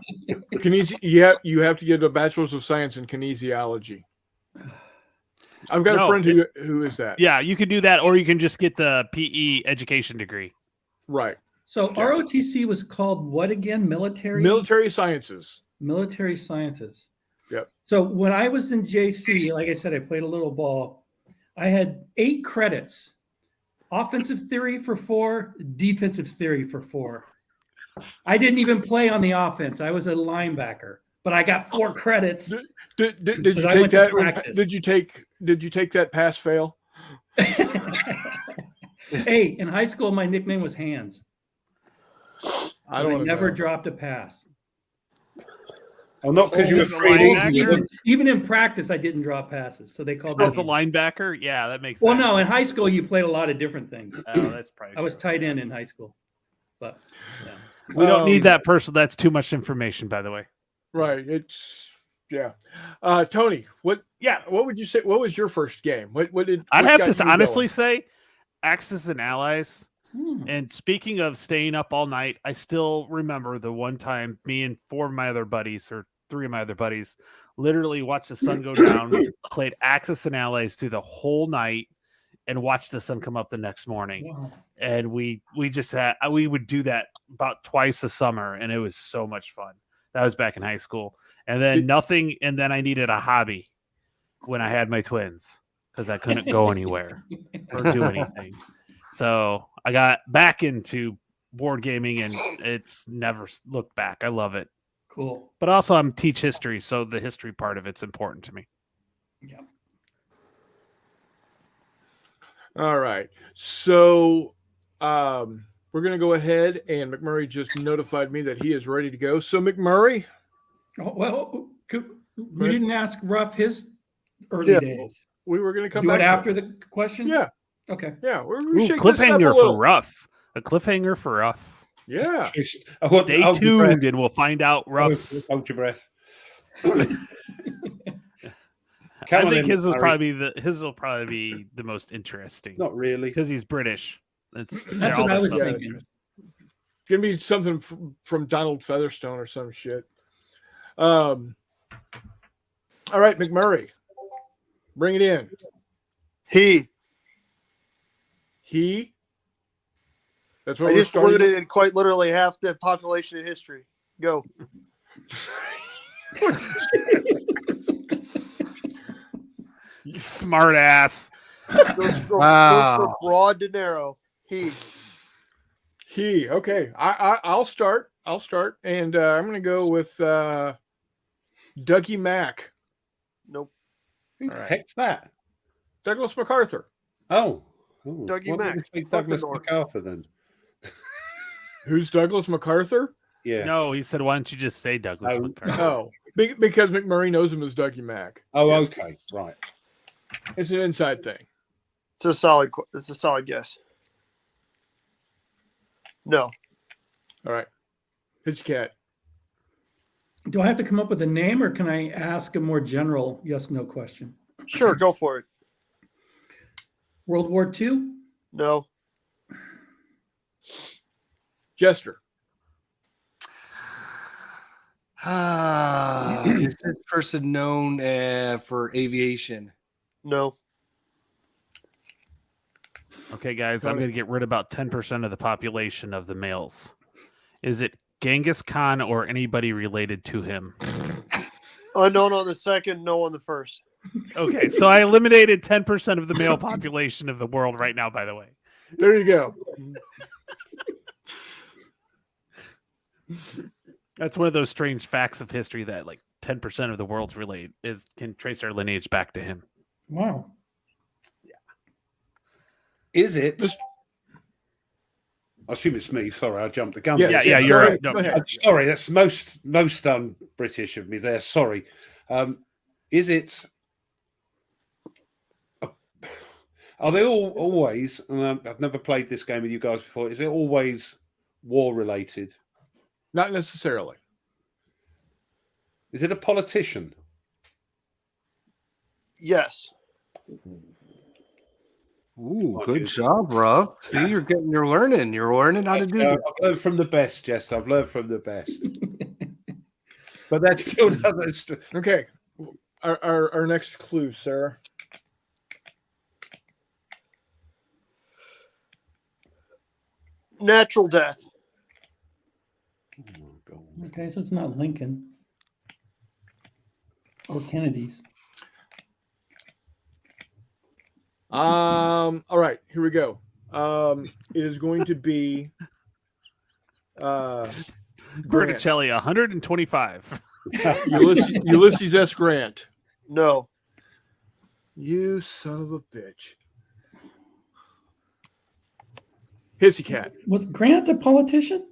You have to get a bachelor's of science in kinesiology. I've got a friend who is that. Yeah, you could do that, or you can just get the PE education degree. Right. So ROTC was called what again? Military sciences. Military sciences. Yep. So when I was in JC, like I said, I played a little ball. I had 8 credits: offensive theory for 4, defensive theory for 4. I didn't even play on the offense. I was a linebacker, but I got 4 credits. Did you take that? Did you take that pass fail? Hey, in high school, my nickname was Hands. I never dropped a pass. Oh, not because you were free. Even in practice, I didn't drop passes, so they called me as a linebacker. Yeah, that makes sense. Well, no, in high school, you played a lot of different things. Oh, that's probably. I was tight end in high school, but yeah. We don't need that person. That's too much information, by the way. Right. It's yeah. Tony, what would you say? What was your first game? I'd have to honestly say Axis and Allies. And speaking of staying up all night, I still remember the one time me and 4 of my other buddies, or 3 of my other buddies, literally watched the sun go down, played Axis and Allies through the whole night, and watched the sun come up the next morning. Wow. And we would do that about twice a summer, and it was so much fun. That was back in high school. And then and then I needed a hobby when I had my twins, because I couldn't go anywhere or do anything. So I got back into board gaming, and it's never looked back. I love it. Cool. But also I'm teach history, so the history part of it's important to me. Yeah. All right. So we're going to go ahead, and McMurray just notified me that he is ready to go. So McMurray. Oh, well, we didn't ask Rough his early days. We were going to come do back it after the question. Yeah. Okay. Yeah. Cliffhanger for Rough. A cliffhanger for Rough. Yeah. Stay tuned, and we'll find out Rough's. Hold your breath. I think his will probably be the most interesting. Not really, because he's British. That's what I was thinking. It's gonna be something from Donald Featherstone or some shit. All right, McMurray, bring it in. He. That's what I we're just starting. limited quite literally half the population of history. Go. Smart ass. Goes from broad to narrow. He. Okay. I'll start. And I'm going to go with Dougie Mack. Nope. Who the heck's that? Douglas MacArthur. Oh. Dougie Mack. Douglas MacArthur then. Who's Douglas MacArthur? Yeah. No, he said, why don't you just say Douglas MacArthur? Oh, because McMurray knows him as Dougie Mack. Oh, okay. Right. It's an inside thing. It's a solid guess. No. All right. It's Cat. Do I have to come up with a name, or can I ask a more general yes/no question? Sure, go for it. World War II? No. Jester. Is this person known for aviation? No. Okay, guys, I'm going to get rid of about 10% of the population of the males. Is it Genghis Khan or anybody related to him? Unknown on the second, no on the first. Okay, so I eliminated 10% of the male population of the world right now, by the way. There you go. That's one of those strange facts of history that like 10% of the world's can trace our lineage back to him. Wow. Yeah. Is it? I assume it's me. Sorry, I jumped the gun. Yeah, you're right. No, sorry, that's most British of me there. Sorry. Is it? Are they always? I've never played this game with you guys before. Is it always war related? Not necessarily. Is it a politician? Yes. Ooh, good job, Rob. See, you're learning. You're learning how to do it. I've learned from the best, Jess. I've learned from the best. But that still doesn't. Okay. Our next clue, Sarah. Natural death. Okay, so it's not Lincoln or Kennedy's. All right, here we go. It is going to be Grant. Berticelli, 125. Ulysses S. Grant. No. You son of a bitch. Hissy cat. Was Grant a politician?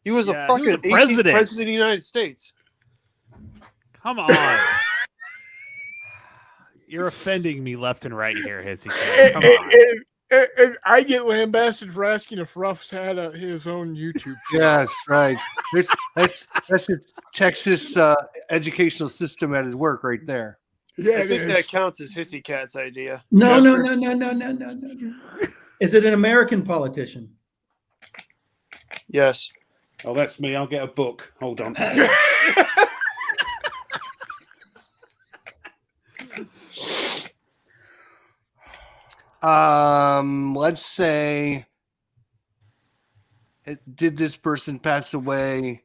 He was Yeah, a he was fucking a president. 18th president of the United States. Come on. You're offending me left and right here, Hissy cat. Come on. And I get lambasted for asking if Ruff's had his own YouTube channel. Yes, right. That's the Texas educational system at his work right there. Yeah, I think that counts as Hissy Cat's idea. No. Jester. Is it an American politician? Yes. Oh, that's me. I'll get a book. Hold on. Let's say, did this person pass away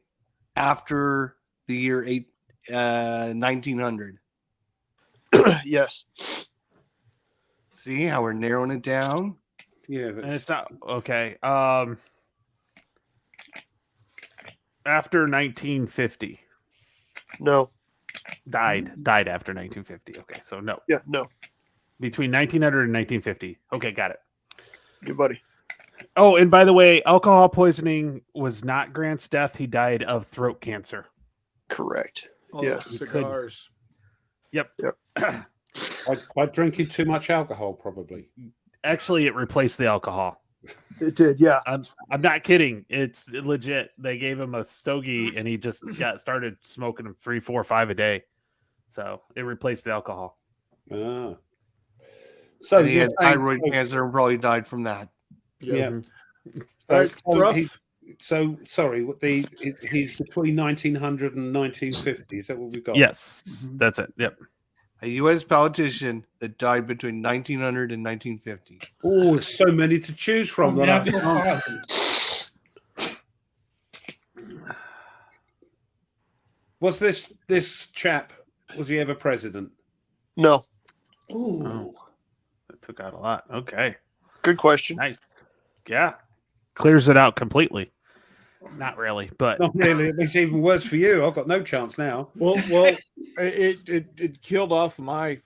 after the year 1900? Yes. See how we're narrowing it down? Yeah, And it's not okay. After 1950. No. Died after 1950. Okay, so no. Yeah. No. Between 1900 and 1950. Okay, got it. Good buddy. Oh, and by the way, alcohol poisoning was not Grant's death. He died of throat cancer. Correct. All Yeah. those cigars. Yep. by drinking too much alcohol, probably. Actually, it replaced the alcohol. It did. Yeah. I'm not kidding. It's legit. They gave him a stogie, and he just started smoking them 3, 4, 5 a day. So it replaced the alcohol. Ah. So And he you're had saying- thyroid cancer and probably died from that. Yeah. All right, Ruff. Sorry. He's between 1900 and 1950. Is that what we've got? Yes, that's it. Yep. A U.S. politician that died between 1900 and 1950. Oh, there's so many to choose from. that I Natural can't- causes. Was this chap? Was he ever president? No. Ooh. Oh, that took out a lot. Okay. Good question. Nice. Yeah. Clears it out completely. Not really, but Not really. It makes it even worse for you. I've got no chance now. Well, it killed off my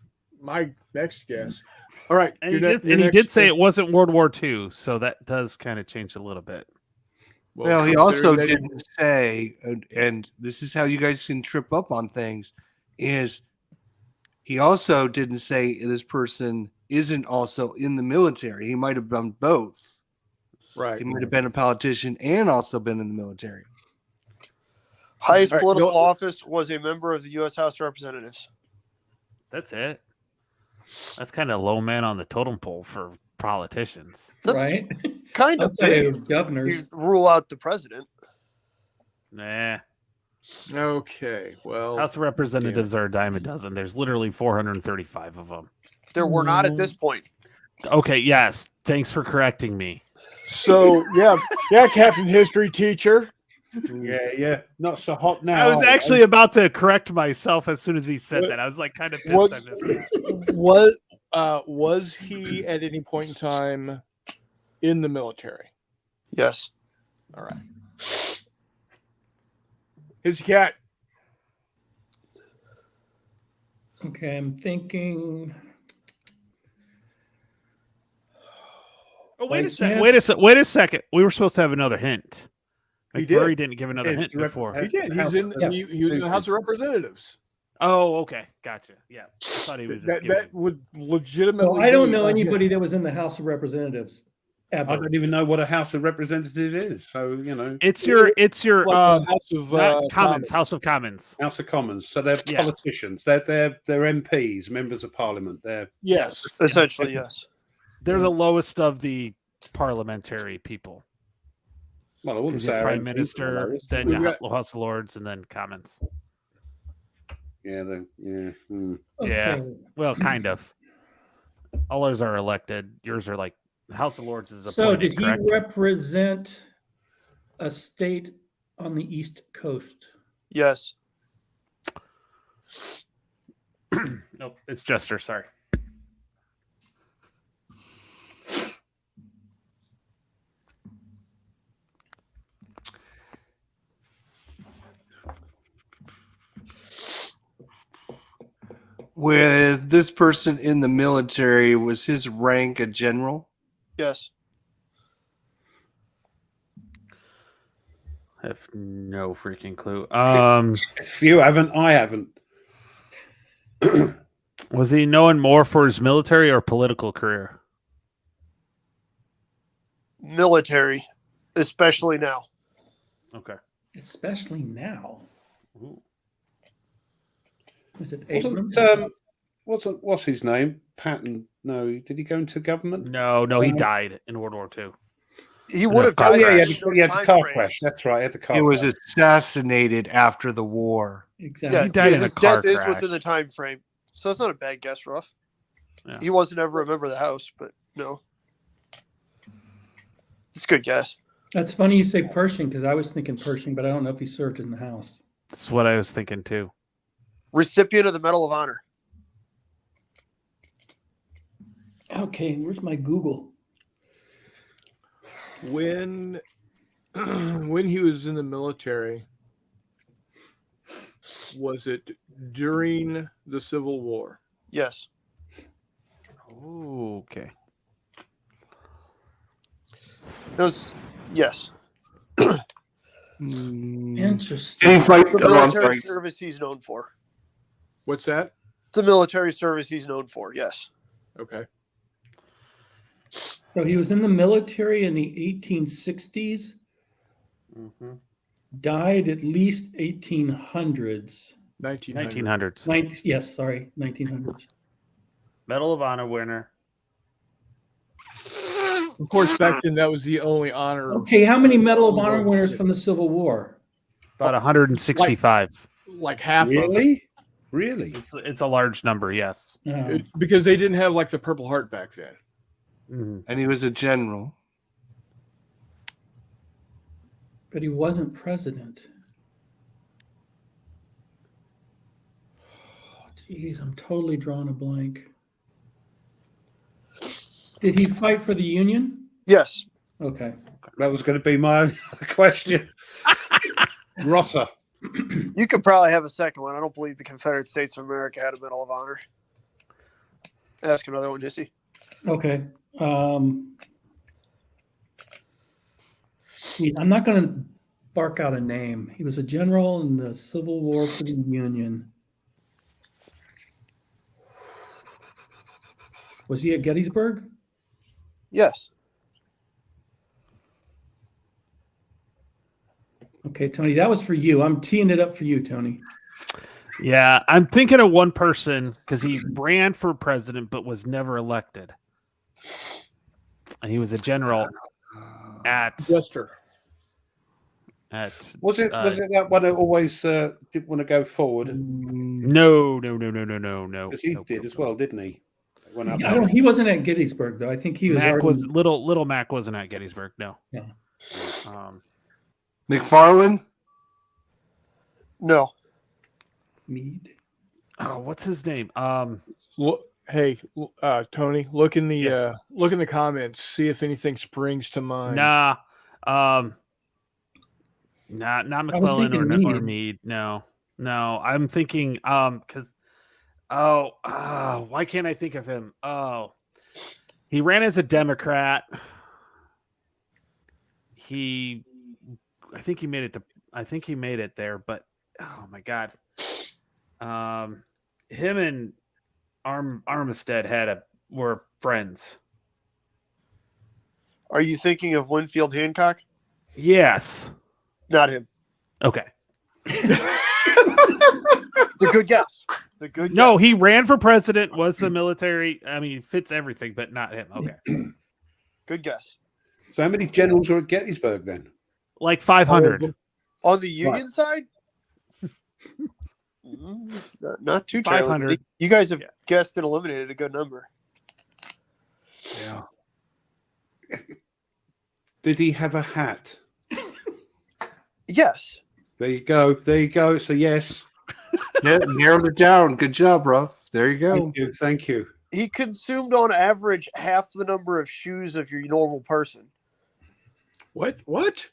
next guess. All right, and he your did, and he next- did say it wasn't World War II, so that does kind of change a little bit. Well, he consider also that didn't say, and this is how you guys can trip up on things, is he also didn't say this person isn't also in the military. He might have done both. right. He might have been a politician and also been in the military. Highest All right, political no- office was a member of the U.S. House of Representatives. That's it. That's kind of low man on the totem pole for politicians. That's Right? kind I'd of say it big. was governors. You rule out the president. Nah. Okay. Well, House of Representatives are a dime a dozen. There's literally 435 of them. There were not at this point. Okay, yes. Thanks for correcting me. so yeah, Captain History teacher. Yeah. Not so hot now. I was actually about to correct myself as soon as he said that. I was like kind of pissed What- I missed that. Was he at any point in time in the military? Yes. All right. His cat. Okay, I'm thinking. Oh, wait a By second. chance- Wait a second. We were supposed to have another hint. He McMurray did. didn't give another Yes, hint the rep- before. He did. He's in. Yeah. He was in the House of Representatives. Oh, okay. Gotcha. Yeah. I thought he was just That giving- would legitimately. Well, I don't be know a hint. anybody that was in the House of Representatives ever. I don't even know what a House of Representatives is. So It's your Like the House of not Commons, Commons. House of Commons. House of Commons. So they're Yeah. politicians. They're MPs, members of Parliament. They're Yes. Essentially, yes. They're the lowest of the parliamentary people. well, I wouldn't Because say you have our Prime MPs are Minister, lowest. then We've you got- have House of Lords, and then Commons. Yeah, yeah. Yeah. Okay. Well, kind of. All ours are elected. Yours are like House of Lords is So appointed, did he correct? represent a state on the East Coast? Yes. Nope, it's Jester. Sorry. With this person in the military, was his rank a general? Yes. I have no freaking clue. If you haven't, I haven't. Was he known more for his military or political career? Military, especially now. Okay. Especially now. Ooh. Is it Abrams? What's his name? Patton? No, did he go into government? No, he died in World War II. He would have car died. Oh yeah, crash. he had the car crash. That's right, he had the car. He was crash. assassinated after the war. Exactly. Yeah, He died in a his car death is crash. within the time frame, so it's not a bad guess, Rough. Yeah. He wasn't ever a member of the House, but no, it's a good guess. That's funny you say Pershing because I was thinking Pershing, but I don't know if he served in the House. That's what I was thinking too. Recipient of the Medal of Honor. Okay, where's my Google? When he was in the military, was it during the Civil War? Yes. Okay. Those. Yes. Interesting. Any fight? The Oh, I'm military sorry. service he's known for. What's that? It's the military service he's known for. Yes. Okay. So he was in the military in the 1860s, Mm-hmm. died at least 1800s. 1900. 1900s. Yes, sorry, 1900s. Medal of Honor winner. Of course, back then that was the only honor. Okay, how many Medal of Honor winners from the Civil War? About 165. Like half of it. Really? It's a large number, yes. Because they didn't have like the Purple Heart back then. Mm-hmm. And he was a general. But he wasn't president. Jeez, I'm totally drawing a blank. Did he fight for the Union? Yes. Okay. That was going to be my question. Rotter. You could probably have a second one. I don't believe the Confederate States of America had a Medal of Honor. Ask another one, Jesse. Okay. I'm not going to bark out a name. He was a general in the Civil War for the Union. Was he at Gettysburg? Yes. Okay, Tony, that was for you. I'm teeing it up for you, Tony. Yeah, I'm thinking of one person because he ran for president but was never elected. And he was a general at Jester. Was it that one who always didn't want to go forward? No. Because he did as well, didn't he? Went up He wasn't at Gettysburg though. I think he was. Mac already... was little Mac wasn't at Gettysburg. No. Yeah. McFarland? No. Meade. Oh, what's his name? Hey, Tony, look in the comments. See if anything springs to mind. Nah. Not McClellan or Meade. No. I'm thinking because why can't I think of him? Oh, he ran as a Democrat. I think he made it there, but oh my God. Him and Armistead were friends. Are you thinking of Winfield Hancock? Yes. Not him. Okay. It's a good guess. No, he ran for president, was the military. I mean, fits everything, but not him. Okay. Good guess. So how many generals were at Gettysburg then? Like 500. On the Union side? Not too 500. challenging. You guys have Yeah. guessed and eliminated a good number. Yeah. Did he have a hat? Yes. There you go. There you go. So yes. Yeah, narrowed it down. Good job, Rough. There you go. Thank you. Thank you. He consumed on average half the number of shoes of your normal person. What?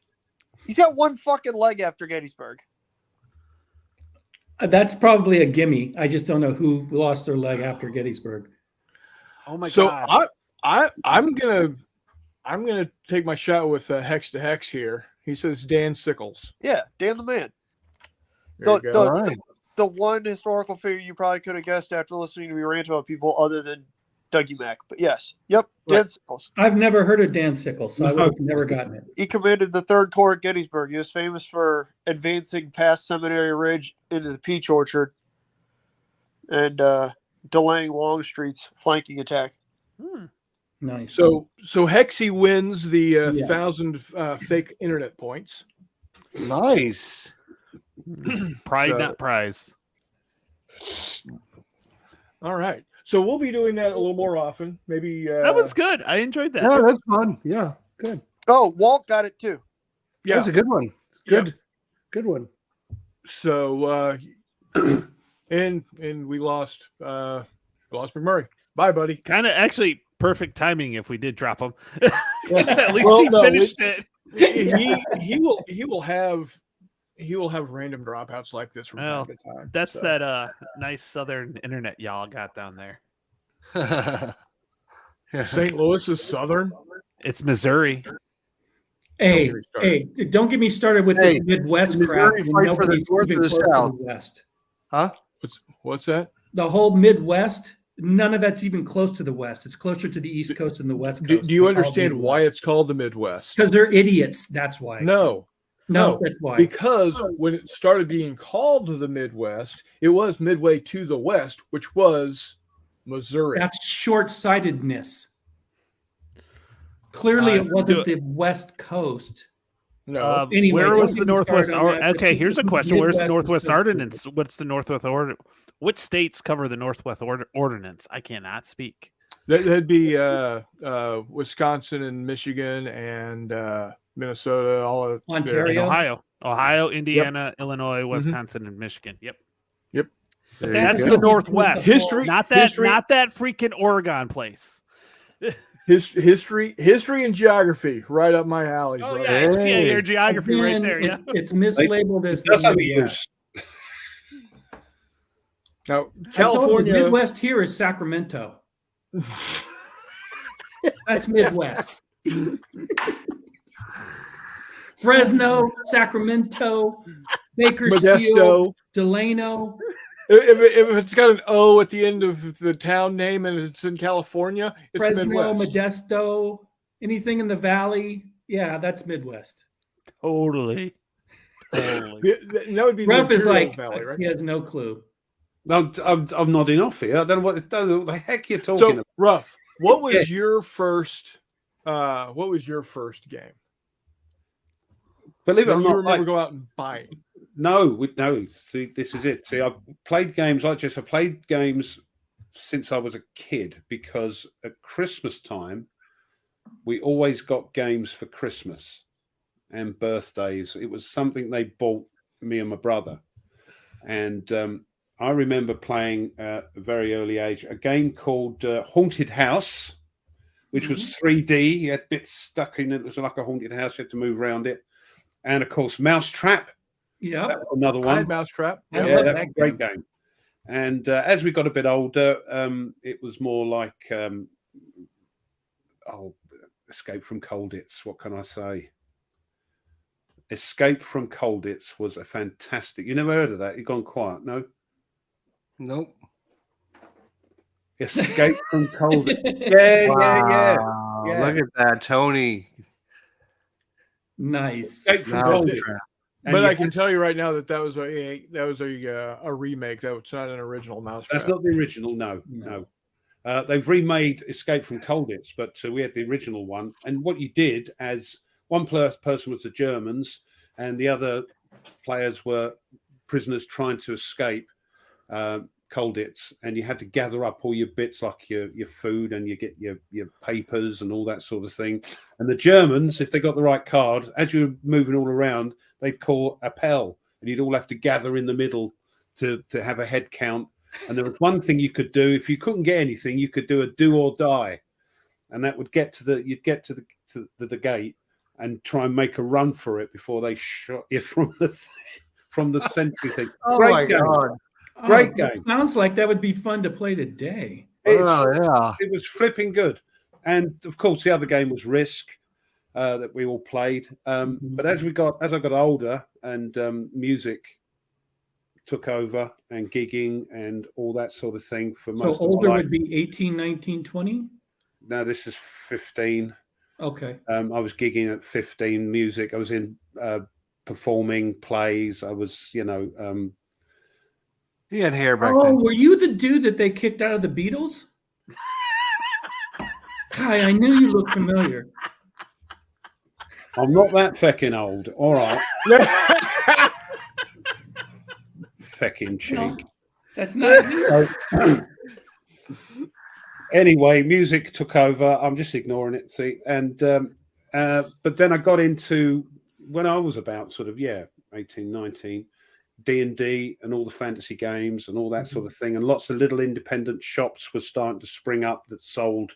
He's got one fucking leg after Gettysburg. That's probably a gimme. I just don't know who lost their leg after Gettysburg. Oh my So god. I'm gonna take my shot with Hex to Hex here. He says Dan Sickles. Yeah, Dan the man. There you The- go. All right. The one historical figure you probably could have guessed after listening to me rant about people other than Dougie Mack. But yes, yep, Dan Right. Sickles. I've never heard of Dan Sickles, so I would have never gotten it. He commanded the 3rd Corps at Gettysburg. He was famous for advancing past Seminary Ridge into the Peach Orchard and delaying Longstreet's flanking attack. Nice. So Hexy wins the Yes. 1,000 fake internet points. Nice. Pride, so- not prize. All right. So we'll be doing that a little more often. Maybe That was good. I enjoyed that. Yeah, that's fun. Yeah, good. Oh, Walt got it too. yeah. That's a good one. Good. Good one. So and we lost McMurray. Bye, buddy. Kind of actually perfect timing if we did drop him. At least Well, he no, finished it. He will have random dropouts like this from Well, time to time. That's so. that nice southern internet y'all got down there. St. Louis is southern. It's Missouri. Hey, get me started. hey, don't get me started with Hey, this Midwest Missouri crap. fight for the Nobody's north or even the close to south? the West. Huh? What's that? The whole Midwest, none of that's even close to the West. It's closer to the East Coast than the West Do Coast. you understand why it's called the Midwest? Because they're idiots. That's why. No, no, that's why. because when it started being called the Midwest, it was midway to the west, which was Missouri. That's short-sightedness. Clearly, it do wasn't it. the West Coast. No, Anyway, where don't was get the me Northwest? started on that. Okay, here's a question. Where's the Midwest Northwest is so Ordinance? What's the Northwest Ordinance? What states cover the Northwest Ordinance? I cannot speak. that'd be Wisconsin and Michigan and Minnesota, all of And Ontario? Ohio, Indiana, Illinois, Wisconsin, and Michigan. Yep. There you That's go. the Northwest. History, Not that history, not that freaking Oregon place. history and geography, right up my alley. Oh brother. yeah, yeah, Hey. your geography right Again, there. Yeah. It's mislabeled as That's how the we Midwest. use. Now, I told you, California. the Midwest here is Sacramento. That's Midwest. Fresno, Sacramento, Bakersfield, Modesto. Delano. If it's got an O at the end of the town name and it's in California, it's Fresno, Midwest. Modesto, anything in the valley. Yeah, that's Midwest. Totally. That would be Ruff the is Imperial like, Valley, right? he has no clue. I'm nodding off here. I don't know what the heck you're talking So, about. Ruff, what was Yeah. your first? What was your first game? Believe it That or you not, remember like, go out and buy? no. See, this is it. See, I've played games like this. I played games since I was a kid because at Christmas time, we always got games for Christmas and birthdays. It was something they bought me and my brother. And I remember playing at a very early age a game called Haunted House, which was 3D. You had bits stuck in it. It was like a haunted house. You had to move around it. And, of course, Mousetrap. Yeah. That was another I one. had Mousetrap. I Yeah. Yeah, love that that was a great game. And as we got a bit older, it was more like Escape from Colditz. What can I say? Escape from Colditz was a fantastic. You never heard of that? You've gone quiet. No. Nope. Escape from Colditz. Yeah. Wow, Yeah. Look at that, Tony. Nice. Escape from Now Colditz. And But you I can tell you right now that was a remake. That was not an original Mousetrap. That's not the original. No. They've remade Escape from Colditz, but we had the original one. And what you did as one person was the Germans and the other players were prisoners trying to escape. Colditz, and you had to gather up all your bits like your food and you get your papers and all that sort of thing. And the Germans, if they got the right card, as you were moving all around, they'd call appel, and you'd all have to gather in the middle to have a head count. And there was one thing you could do: if you couldn't get anything, you could do a do or die, and that would get to you'd get to the gate and try and make a run for it before they shot you from the sentry thing. Oh Great my game. God. Great game. Sounds like that would be fun to play today. It was flipping good. And of course, the other game was Risk that we all played. But as I got older and music took over and gigging and all that sort of thing for most So of older my life. would be 18, 19, 20? No, this is 15. Okay. I was gigging at 15, music. I was in performing plays. I was, He had hair back Oh, then. were you the dude that they kicked out of the Beatles? Hi, I knew you looked familiar. I'm not that fecking old. All right. Fecking cheek. No, that's not you. Anyway, music took over. I'm just ignoring it. See, and but then I got into, when I was about sort of 18, 19, D&D and all the fantasy games and all that sort of thing, and lots of little independent shops were starting to spring up that sold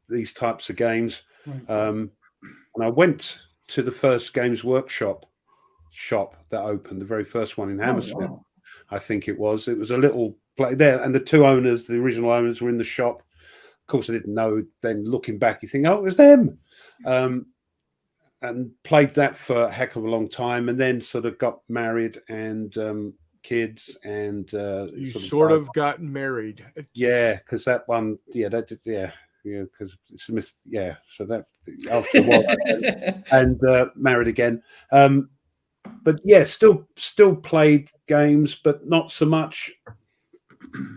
these types of games. And I went to the first Games Workshop shop that opened, the very first one in Hammersmith. Wow. I think it was a little play there, and the two owners, the original owners, were in the shop. Of course, I didn't know. Then looking back, you think, oh, there's them. And played that for a heck of a long time, and then sort of got married and kids, and You sort of got married. because that one, because Smith, so that after a while, and married again, but still played games, but not so much.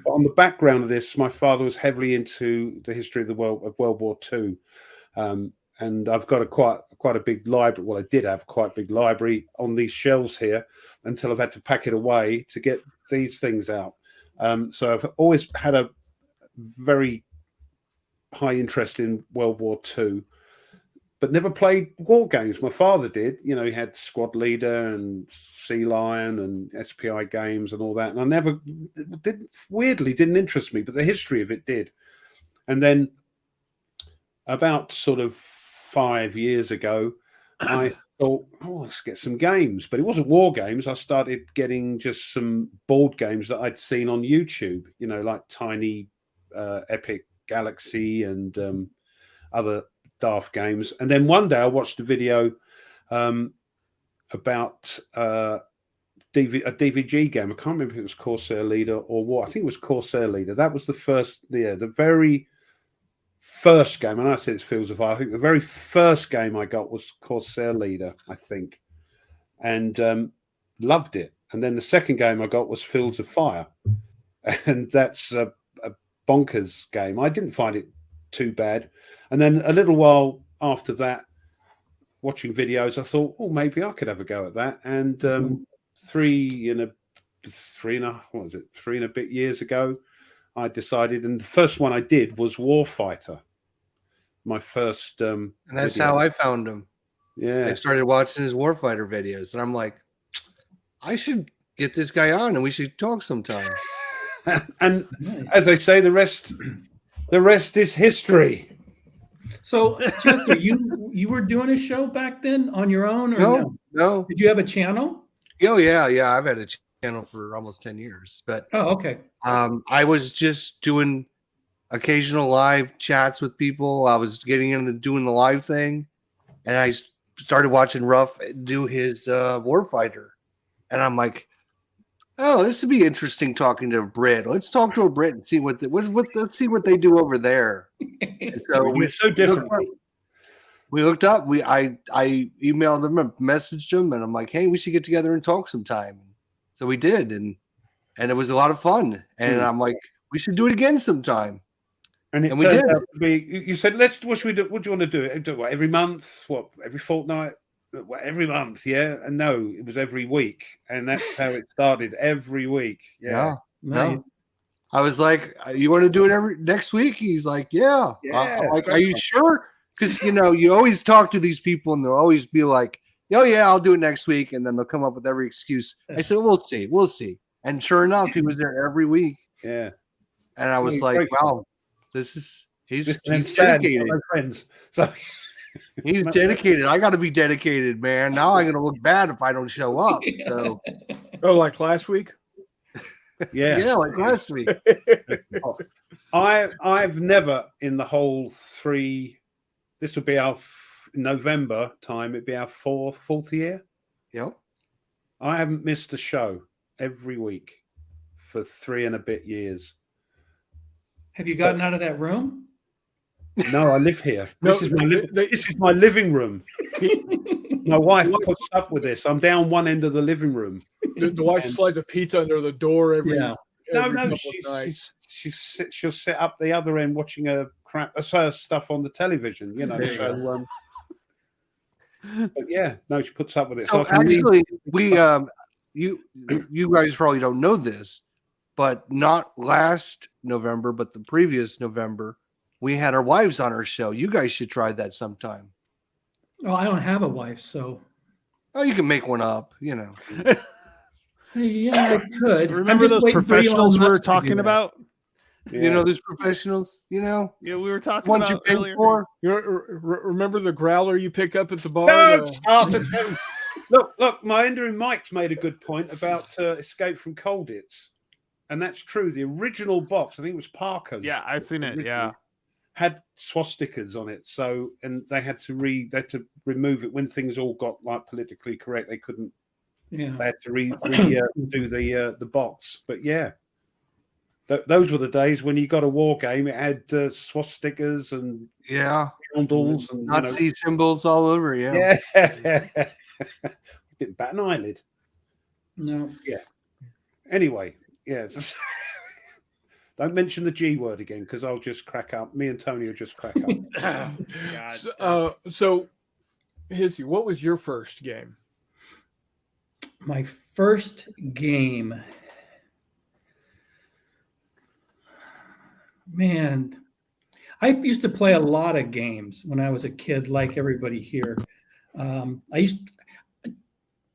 But on the background of this, my father was heavily into the history of World War II. And I've got quite a big library. Well, I did have quite a big library on these shelves here until I've had to pack it away to get these things out. So I've always had a very high interest in World War II, but never played war games. My father did. He had Squad Leader and Sea Lion and SPI games and all that. And I never didn't interest me, but the history of it did. And then about sort of 5 years ago, I thought, let's get some games. But it wasn't war games. I started getting just some board games that I'd seen on YouTube, like Tiny Epic Galaxy and other daft games. And then one day I watched a video about a DVG game. I can't remember if it was Corsair Leader or what. I think it was Corsair Leader. That was the very first game, and I said it's Fields of Fire. I think the very first game I got was Corsair Leader, I think, and loved it. And then the second game I got was Fields of Fire, and that's a bonkers game. I didn't find it too bad. And then a little while after that, watching videos, I thought, maybe I could have a go at that. And 3 and a bit years ago, I decided, and the first one I did was Warfighter. My first, And that's video. how I found him. Yeah, I started watching his Warfighter videos, and I'm like, I should get this guy on, and we should talk sometime. and as I say, the rest is history. So, Chester, you were doing a show back then on your own, or No. Did you have a channel? Oh yeah. I've had a channel for almost 10 years, but Okay. I was just doing occasional live chats with people. I was getting into doing the live thing, and I started watching Rough do his Warfighter, and I'm like, oh, this would be interesting talking to a Brit. Let's talk to a Brit and see let's see what they do over there. And so We're so different. We hooked up. I emailed them and messaged them, and I'm like, hey, we should get together and talk sometime. So we did, and it was a lot of fun. And I'm like, we should do it again sometime. And we did. You said, what should we do? What do you want to do? Do what, every month? What, every fortnight? every month, yeah. And no, it was every week, and that's how it started. Every week, yeah. Nice. No. I was like, "You want to do it every next week?" He's like, "Yeah." Yeah. I'm like, "Are you sure?" Because you always talk to these people, and they'll always be like, "Oh yeah, I'll do it next week," and then they'll come up with every excuse. I said, "We'll see." And sure enough, he was there every week. Yeah. And I was like, "Wow, he's dedicated." My friends, so He's dedicated. I got to be dedicated, man. Now I'm gonna look bad if I don't show up. So Oh, like last week? yeah, like last week. I've never in the whole 3. This would be our November time. It'd be our fourth year. Yep. I haven't missed a show every week for 3 and a bit years. Have you gotten out of that room? No, I live here. No, This is my living room. My wife puts up with this. I'm down one end of the living room. The wife slides a pizza under the door every Yeah. every No, couple of nights. she'll sit up the other end watching her stuff on the television. So but yeah, no, she puts up with it. So I can read- actually, we you guys probably don't know this, but not last November, but the previous November, we had our wives on our show. You guys should try that sometime. Oh, I don't have a wife, so Oh, you can make one up, yeah, I could. Remember those professionals we were talking about? Yeah. You know, these professionals, Yeah, we were talking ones you about pay earlier. for. Remember the growler you pick up at the bar? Don't start at them. Look, my Ender Mike's made a good point about Escape from Colditz, and that's true. The original box, I think it was Parker's. Yeah, I've seen it. Yeah. Had swastikas on it, so and they had to remove it when things all got like politically correct. They couldn't. Yeah. They had to do the box, but yeah. Those were the days when you got a war game. It had swastikas and roundels and Nazi symbols all over. Yeah. Didn't bat an eyelid. No. Yeah. Anyway, yeah. Don't mention the G word again because I'll just crack up. Me and Tony will just crack up. So, Hissy, what was your first game? My first game. Man, I used to play a lot of games when I was a kid, like everybody here.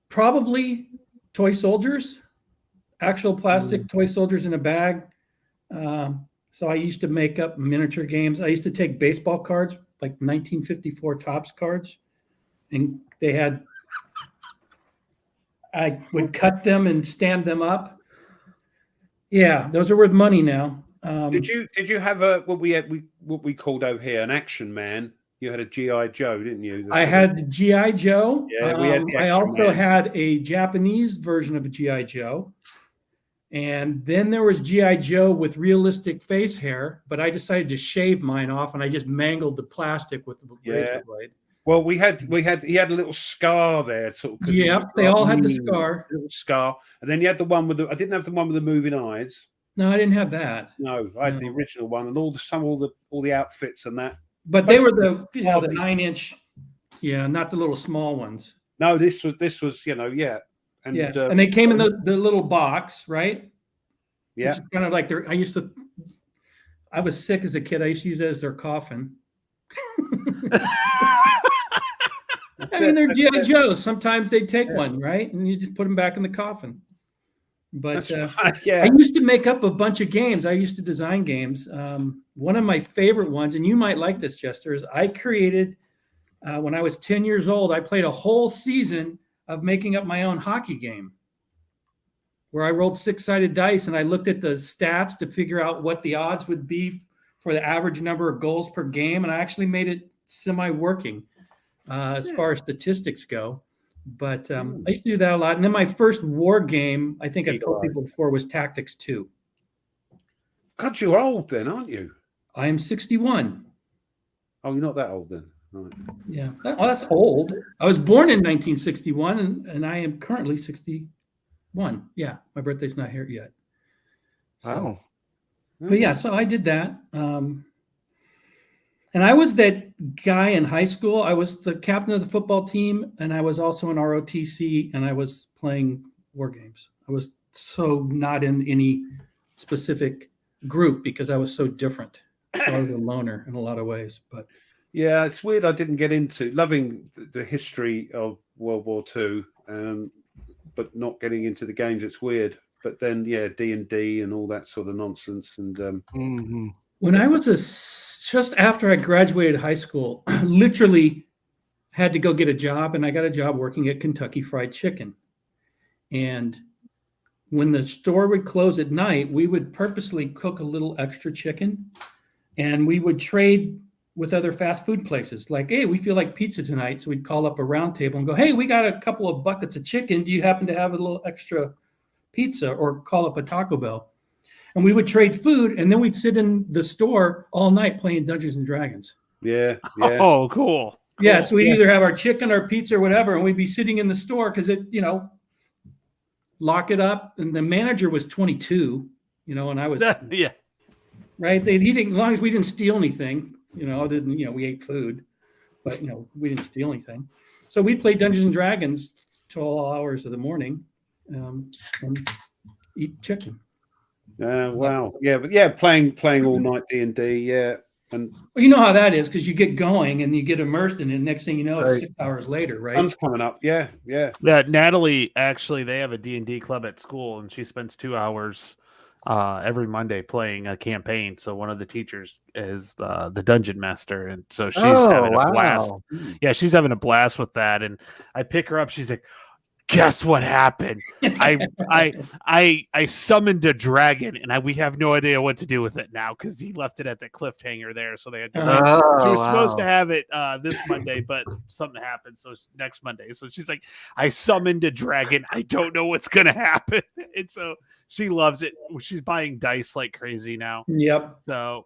Probably toy soldiers, actual plastic toy soldiers in a bag. So I used to make up miniature games. I used to take baseball cards, like 1954 Topps cards, and I would cut them and stand them up. Yeah, those are worth money now. Did you have what we called over here an action man? You had a GI Joe, didn't you? I had GI Joe. Yeah, we had the I Action also Man. had a Japanese version of a GI Joe, and then there was GI Joe with realistic face hair. But I decided to shave mine off, and I just mangled the plastic with the razor blade. Well, he had a little scar there, sort of. Yeah, they all had the scar. Little scar, and then you had the one with I didn't have the one with the moving eyes. No, I didn't have that. No, I had the original one and all the outfits and that. But they were the 9-inch, not the little small ones. No, this was yeah. And and they came in the little box, right? Yeah. Which is kind of like I was sick as a kid. I used to use it as their coffin. I mean, they're GI Joes. Sometimes they take one, right? And you just put them back in the coffin. But I used to make up a bunch of games. I used to design games. One of my favorite ones, and you might like this, Jester, is I created, when I was 10 years old, I played a whole season of making up my own hockey game where I rolled 6-sided dice and I looked at the stats to figure out what the odds would be for the average number of goals per game. And I actually made it semi-working as far as statistics go. But I used to do that a lot. And then my first war game, I think I've told people before, was Tactics 2. God, you're old then, aren't you? I am 61. Oh, you're not that old then. Right. Yeah. Oh, that's old. I was born in 1961 and I am currently 61. Yeah. My birthday's not here yet. So, Wow. But yeah, so I did that. And And I was that guy in high school. I was the captain of the football team, and I was also in ROTC, and I was playing war games. I was so not in any specific group because I was so different. So I was a loner in a lot of ways. But yeah, it's weird. I didn't get into loving the history of World War II, but not getting into the games. It's weird. But then, yeah, D&D and all that sort of nonsense. And when I was just after I graduated high school, literally had to go get a job, and I got a job working at Kentucky Fried Chicken. And when the store would close at night, we would purposely cook a little extra chicken, and we would trade with other fast food places. Like, hey, we feel like pizza tonight. So we'd call up a round table and go, hey, we got a couple of buckets of chicken. Do you happen to have a little extra pizza? Or call up a Taco Bell. And we would trade food, and then we'd sit in the store all night playing Dungeons and Dragons. yeah. Oh, cool. Yeah, so we'd either have our chicken or pizza or whatever, and we'd be sitting in the store because lock it up. And the manager was 22, and I was Yeah. right. He didn't, as long as we didn't steal anything, other than we ate food, but we didn't steal anything. So we'd play Dungeons and Dragons till all hours of the morning, and eat chicken. Wow. Yeah, but yeah, playing all night D&D. Yeah, and Well, you know how that is because you get going and you get immersed in it. Next thing you know, it's Right. 6 hours later, right? sun's coming up. Yeah. Yeah, Natalie, actually, they have a D&D club at school, and she spends 2 hours every Monday playing a campaign. So one of the teachers is the dungeon master, and so she's having a blast. Yeah, she's having a blast with that. And I pick her up. She's like, guess what happened? I summoned a dragon, and we have no idea what to do with it now because he left it at the cliffhanger there. So they had to she was supposed to have it this Monday, but something happened. So it's next Monday. So she's like, I summoned a dragon. I don't know what's gonna happen. And so she loves it. She's buying dice like crazy now. Yep. So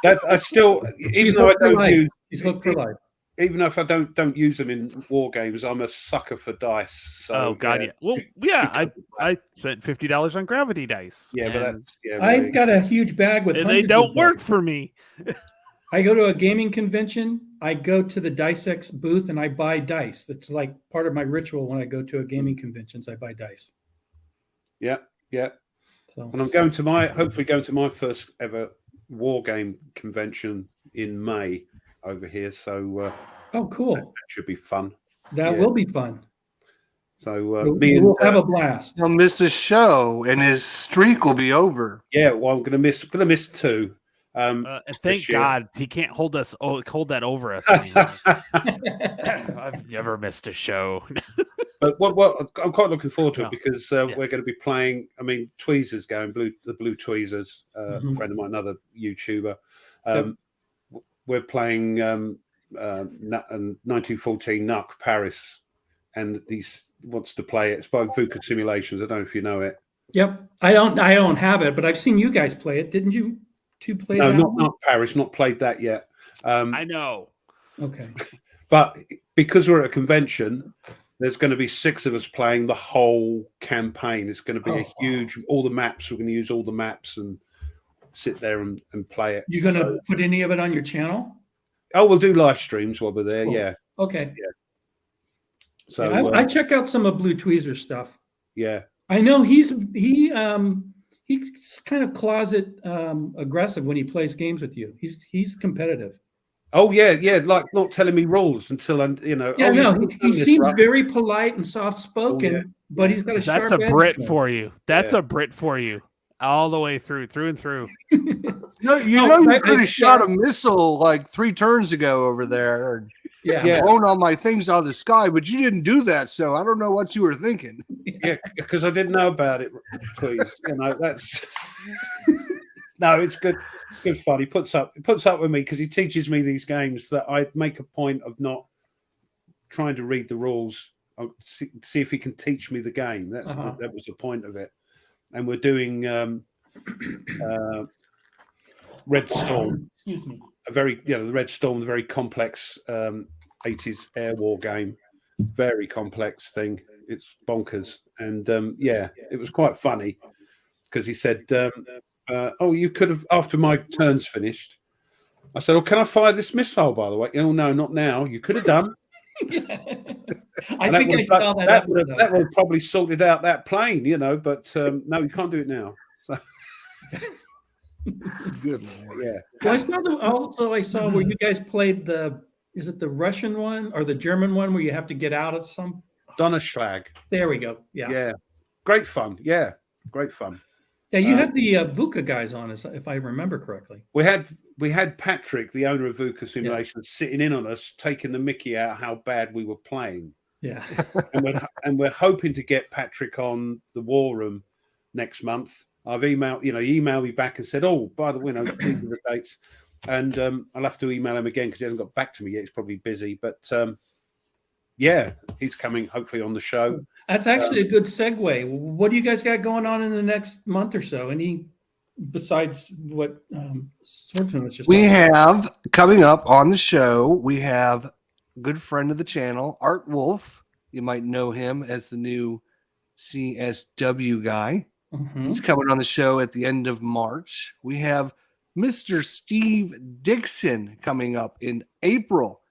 That I still, even though I don't use, He's hooked for life. even if I don't use them in war games, I'm a sucker for dice. So, oh god, yeah. Well, yeah, I spent $50 on gravity dice. Yeah, but and that's yeah. I've got a huge bag with. they hundreds don't of work dice. for me. I go to a gaming convention. I go to the DiceX booth and I buy dice. It's like part of my ritual when I go to a gaming conventions. I buy dice. Yeah. So And I'm hopefully going to my first ever war game convention in May over here. So oh, cool. that should be fun. That Yeah. will be fun. So me and We'll have a blast. He'll miss his show, and his streak will be over. yeah, well, I'm gonna miss two. And thank this year. God he can't hold that over us anymore. I've never missed a show. But what I'm quite looking forward to Yeah. it because we're going to be playing. I mean, Tweezers going the Blue Tweezers, a friend of mine, another YouTuber. We're playing 1914 Nuck Paris, and he wants to play it. It's by VUCA Simulations. I don't know if you know it. Yep. I don't have it, but I've seen you guys play it. Didn't you two play No, that? not Paris. Not played that yet. I know. Okay. But because we're at a convention, there's going to be 6 of us playing the whole campaign. It's going to be a huge, all the maps. We're going to use all the maps and sit there and play it. You going to put any of it on your channel? Oh, we'll do live streams while we're there. Cool. Yeah. Okay. So Yeah, I check out some of Blue Tweezer's stuff. yeah. I know he's kind of closet aggressive when he plays games with you. He's competitive. Oh yeah. Like not telling me rules until I'm, Yeah, oh, no, you've he done this, seems Rough. very polite and soft spoken, Oh, yeah. but he's got a That's sharp a edge Brit to him. for you. That's Yeah. a Brit for you. All the way through and through. No, you could have shot a missile like 3 turns ago over there and Yeah. blown all my things out of the sky, but you didn't do that, so I don't know what you were thinking. Yeah, because I didn't know about it. Please, that's no, it's good fun. He puts up with me because he teaches me these games that I make a point of not trying to read the rules. I'll see if he can teach me the game. That was the point of it. And we're doing Red Storm. Excuse me. The Red Storm, the very complex 80s air war game. Very complex thing. It's bonkers. And it was quite funny because he said, you could have, after my turn's finished, I said, "Oh, can I fire this missile, by the way?" "Oh, no, not now. You could have done." I think I saw that. That would have probably sorted out that plane, but no, you can't do it now. So, Good Lord. yeah. Well, I saw where you guys played is it the Russian one or the German one where you have to get out of some? Donnerschlag. There we go. Yeah. Yeah. Great fun. Yeah. Great fun. Yeah, you had the VUCA guys on, if I remember correctly. We had Patrick, the owner of VUCA Simulation, sitting in on us, taking the mickey out how bad we were playing. Yeah. and we're hoping to get Patrick on the War Room next month. I've emailed, he emailed me back and said, "Oh, by the way, these are the dates." And I'll have to email him again because he hasn't got back to me yet. He's probably busy. But yeah, he's coming hopefully on the show. That's actually a good segue. What do you guys got going on in the next month or so? Any besides what Swordsman was just We talking about? have coming up on the show, we have a good friend of the channel, Art Wolf. You might know him as the new CSW guy. Mhm. He's coming on the show at the end of March. We have Mr. Steve Dixon coming up in April.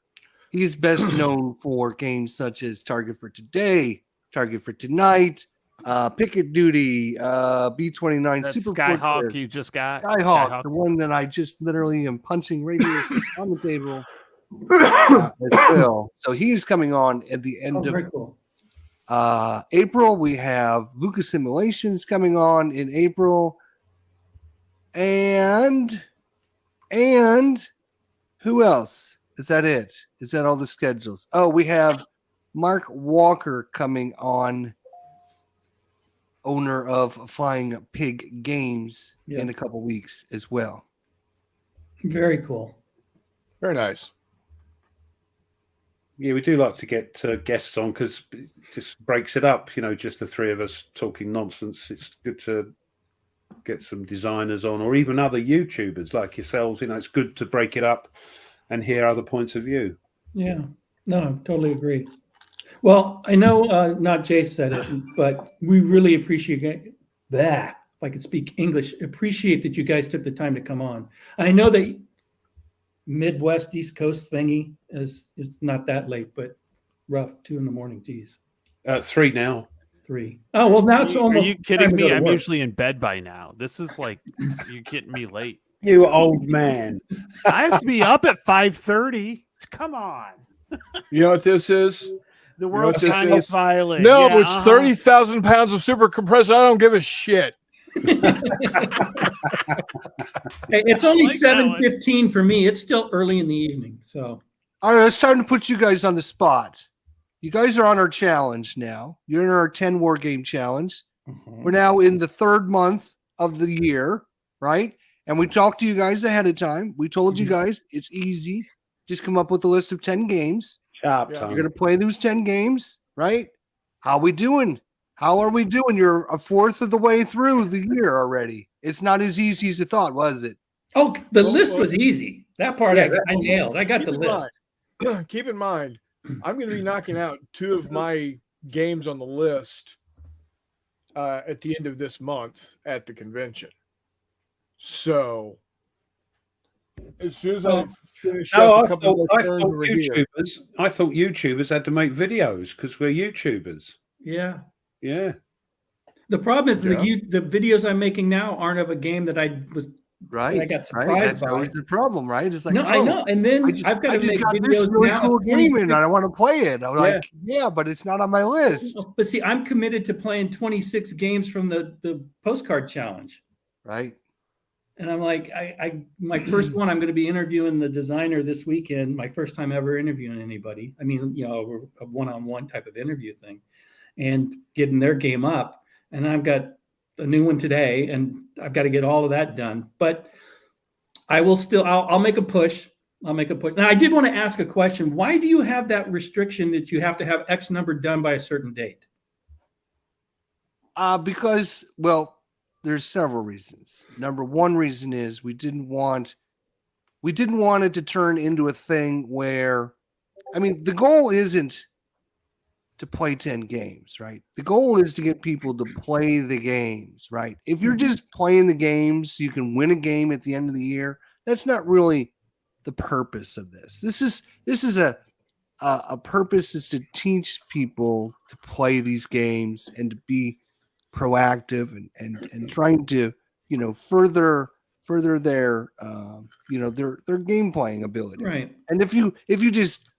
He is best known for games such as Target for Today, Target for Tonight, Picket Duty, B-29, That Super Skyhawk Fortress, you just got. Skyhawk, the one that I just literally am punching right here on the table as well. So he's coming on at the end of Very cool. April. We have VUCA Simulations coming on in April. And who else? Is that it? Is that all the schedules? Oh, we have Mark Walker coming on, owner of Flying Pig Games, in a couple weeks as well. Very cool. Very nice. Yeah, we do like to get guests on because it just breaks it up, just the three of us talking nonsense. It's good to get some designers on or even other YouTubers like yourselves. It's good to break it up and hear other points of view. Yeah. No, I totally agree. Well, I know not Jay said it, but we really appreciate that. If I could speak English, appreciate that you guys took the time to come on. I know that Midwest East Coast thingy it's not that late, but rough 2 a.m. Geez. 3 now. 3. Oh well, now it's almost. Are you kidding me? I'm usually in bed by now. This is like you're getting me late. You old man. I have to be up at 5:30. Come on. You know what this is? The world's this tiniest is? violin. No, Yeah, it's 30,000 pounds of super compressor. I don't give a shit. Hey, it's only like that one. 7:15 for me. It's still early in the evening, so. All right, it's time to put you guys on the spot. You guys are on our challenge now. You're in our 10 war game challenge. We're now in the 3rd month of the year, right? And we talked to you guys ahead of time. We told you guys it's easy. Just come up with a list of 10 games. Sharp Yeah. tongue. You're going to play those 10 games, right? How we doing? How are we doing? You're a fourth of the way through the year already. It's not as easy as you thought, was it? Oh, the list was easy. That part Yeah. I nailed. I got Keep the in list. Keep in mind, I'm going to be knocking out 2 of my games on the list at the end of this month at the convention. So, as soon as I finish up a couple of turns over here, I thought YouTubers had to make videos because we're YouTubers. Yeah. Yeah. The problem is Yeah. the videos I'm making now aren't of a game that I was. Right. I got right. surprised That's by. always the problem, right? It's like, No, I know. And then I've got to make this videos really now. cool of game and 26 I want to play it. I'm like, yeah, but it's not on my list. But see, I'm committed to playing 26 games from the postcard challenge. Right. And I'm like, my first one, I'm going to be interviewing the designer this weekend. My first time ever interviewing anybody. I mean, a one-on-one type of interview thing, and getting their game up. And I've got a new one today, and I've got to get all of that done. But I will still. I'll make a push. I'll make a push. Now, I did want to ask a question. Why do you have that restriction that you have to have X number done by a certain date? Because, well, there's several reasons. Number one reason is we didn't want it to turn into a thing where, I mean, the goal isn't to play 10 games, right? The goal is to get people to play the games, right? If you're just playing the games, you can win a game at the end of the year. That's not really the purpose of this. This is a purpose is to teach people to play these games and to be proactive and trying to, you know, further their you know, their game playing ability. Right. And if you just,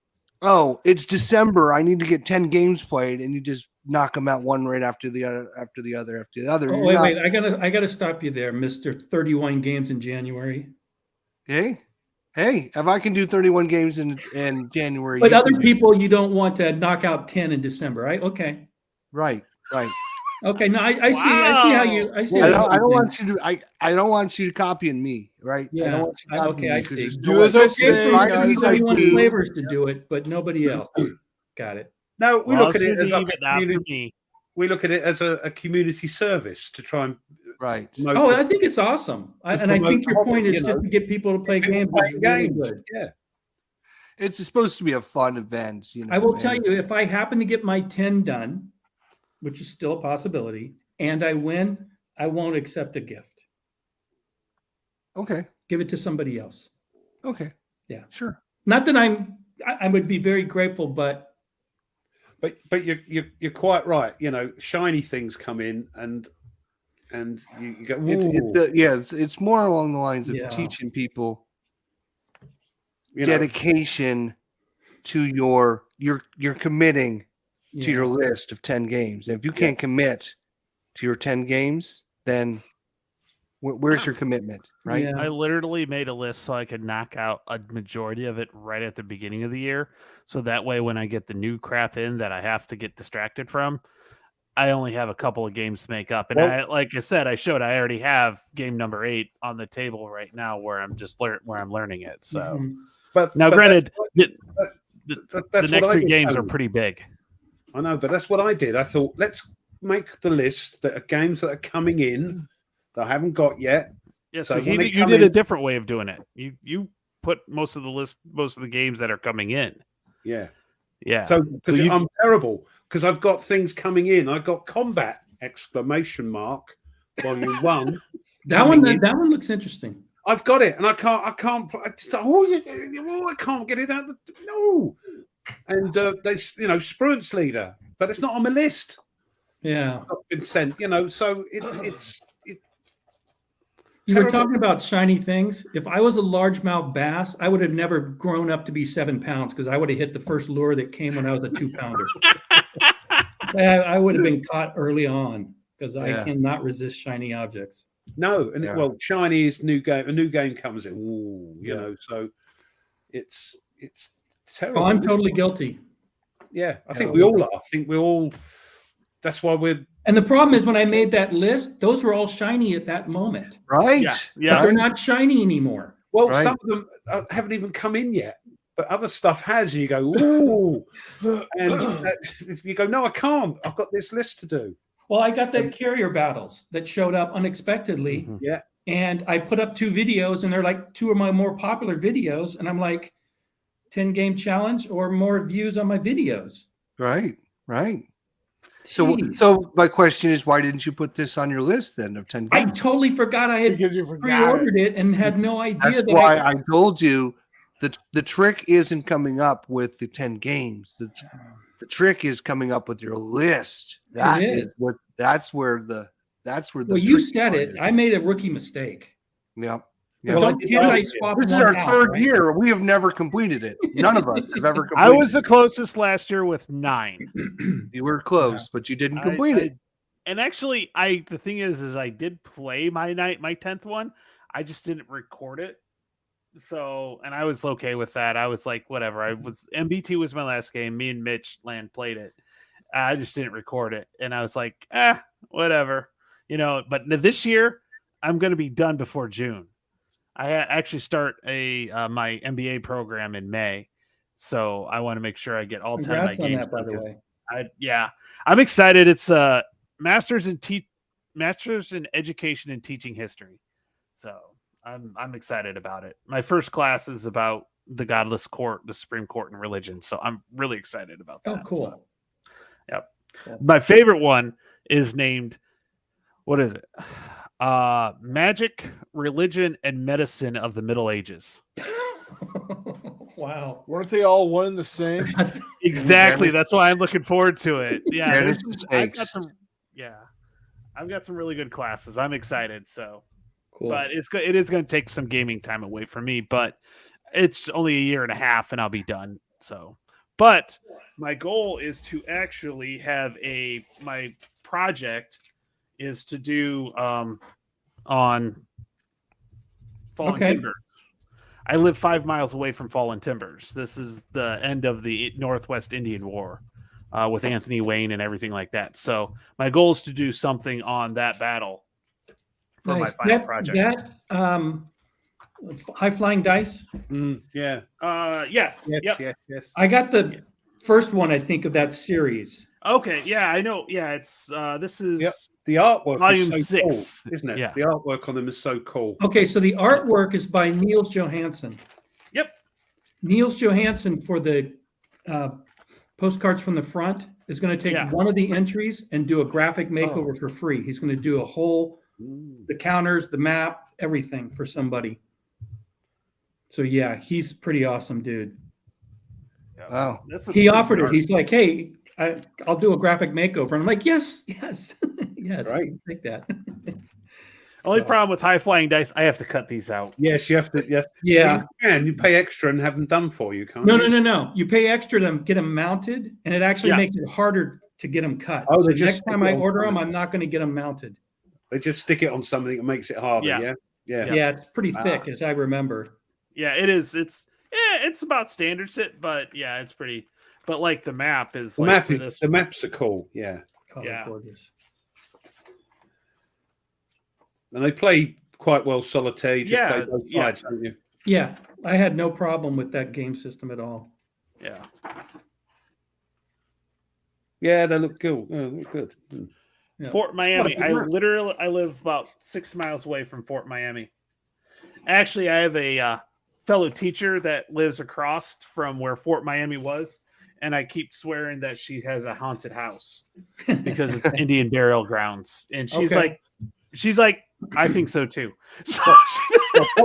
oh, it's December, I need to get 10 games played, and you just knock them out one right after the other, after the other, after the other. Oh, wait, I gotta stop you there, Mr. 31 games in January. Hey, if I can do 31 games in January. But other people, you don't want to knock out 10 in December, right? Okay. Right. Okay. No, I see how you. I see. I don't want you to. I don't want you to copying me, right? Yeah. I don't want you to copy Okay, me I 'cause see. there's Do as I say, Try to not do as I like 31 me. flavors to do it, but nobody else. Got it. No, we Well, look at it as even after me. we look at it as a community service to try and Right. promote Oh, the- I think it's awesome. And I promote think the your hobby, point is you just know. to get people to play people games. playing Is really games. good. Yeah. It's supposed to be a fun event, you know. I will tell and- you, if I happen to get my 10 done, which is still a possibility, and I win, I won't accept a gift. Okay. Give it to somebody else. Okay. Yeah. Sure. Not that I would be very grateful, but But you're quite right. You know, shiny things come in and you go, "Ooh," It's more along the lines of Yeah. teaching people you know. dedication to you're committing to your yeah. list of 10 games. And if you can't commit to your 10 games, then where's your commitment, right? Yeah. I literally made a list so I could knock out a majority of it right at the beginning of the year. So that way, when I get the new crap in that I have to get distracted from, I only have a couple of games to make up. And Well- like I said, I already have game number 8 on the table right now where I'm just where I'm learning it. So Mhm. But now, but granted, that's the what next I 3 did, games are Tony. pretty big. I know, but that's what I did. I thought, let's make the list that are games that are coming in that I haven't got yet. Yeah, So so when they you come did a in- different way of doing it. You put most of the games that are coming in. Yeah. Yeah. So, So because you- I'm terrible, because I've got things coming in. I got combat ! Volume 1. That one coming in. that one looks interesting. I've got it, and I can't. I can't get it out. No, and they, you know, Spruance leader, but it's not on my list. Yeah. It's not been sent, you know. So it's You were terrible. talking about shiny things. If I was a largemouth bass, I would have never grown up to be 7 pounds because I would have hit the first lure that came when I was a 2-pounder. I would have been caught early on because I Yeah. cannot resist shiny objects. No, and Yeah. well, shiny is new game. A new game comes in. Ooh, you Yeah. know, so it's terrible. Oh, I'm totally guilty. Yeah, I think Yeah. we all are. I think we all. That's why we're. And the problem is when I made that list, those were all shiny at that moment. Right. Yeah, But yeah. they're not shiny anymore. Well, Right. some of them haven't even come in yet, but other stuff has. And you go, ooh, and you go, no, I can't. I've got this list to do. Well, I got the carrier battles that showed up unexpectedly. Mhm. Yeah. And I put up 2 videos, and they're like 2 of my more popular videos. And I'm like, 10 game challenge or more views on my videos. Right. Jeez. So my question is, why didn't you put this on your list then of 10 I games? totally forgot I had Because you forgot it. pre-ordered it and had no idea That's that why I told you that the trick isn't coming up with the 10 games. The trick is coming up with your list. That's where the well, you tricky said part it. is. I made a rookie mistake. Yeah. But Well, don't I kid did I last swap This is one our out, third right? year. We have never completed it. None of us have ever completed I was the it. closest last year with 9. You were close, but you didn't complete it. And actually, the thing is I did play my 10th one. I just didn't record it. So, and I was okay with that. I was like, whatever. MBT was my last game. Me and Mitch Land played it. I just didn't record it. And I was like, whatever. You know, but this year I'm going to be done before June. I actually start my MBA program in May. So I want to make sure I get all 10 of my Congrats on games that, by done, the 'cause way. I'm excited. It's Masters in Education and Teaching History. So I'm excited about it. My first class is about the godless court, the Supreme Court and religion. So I'm really excited about that. Oh, cool. So, yep. Cool. My favorite one is named, what is it? Magic, Religion, and Medicine of the Middle Ages. Wow. Weren't they all one and the same? Exactly. That's why I'm looking forward to it. Yeah, Dennis I've got Stakes. some. Yeah, I've got some really good classes. I'm excited. So, Cool. but it is going to take some gaming time away from me. But it's only a year and a half, and I'll be done. So, but my goal is to actually have my project is to do on Fallen Timbers. I live 5 miles away from Fallen Timbers. This is the end of the Northwest Indian War with Anthony Wayne and everything like that. So my goal is to do something on that battle for my final project. That high flying dice. Yeah. Yes. Yes. Yep. Yes. I got the first one, I think, of that series. Okay. Yeah, I know. Yeah, it's this is Yep. The artwork volume is so 6, cool, isn't it? Yeah. The artwork on them is so cool. Okay, so the artwork is by Niels Johansson. Yep. Niels Johansson for the postcards from the front is going to take one of the entries and do a graphic makeover for free. He's going to do a whole, the counters, the map, everything for somebody. So yeah, he's pretty awesome, dude. Wow. He offered it. He's like, hey, I'll do a graphic makeover. And I'm like, yes, yes, yes. Right. I'll take that. Only problem with high flying dice, I have to cut these out. Yes, you have to. Yes. Yeah. And you pay extra and have them done for you, can't No, you? no. You pay extra to get them mounted, and it actually makes it harder to get them cut. Oh, so they just next time I stick it on order them, something. I'm not going to get them mounted. They just stick it on something that makes it harder. Yeah. Yeah. Yeah. Yeah, it's pretty thick, as I remember. Yeah, it is. It's about standard sit, but yeah, it's pretty. But like the map is The maps are cool. Yeah. Oh, Yeah. gorgeous. And they play quite well solitaire. You just play both sides, don't you? Yeah, I had no problem with that game system at all. Yeah. Yeah, they look cool. Oh, look good. Yeah. Fort Miami. I live about 6 miles away from Fort Miami. Actually, I have a fellow teacher that lives across from where Fort Miami was, and I keep swearing that she has a haunted house because it's Indian burial grounds. And she's like, I think so too. So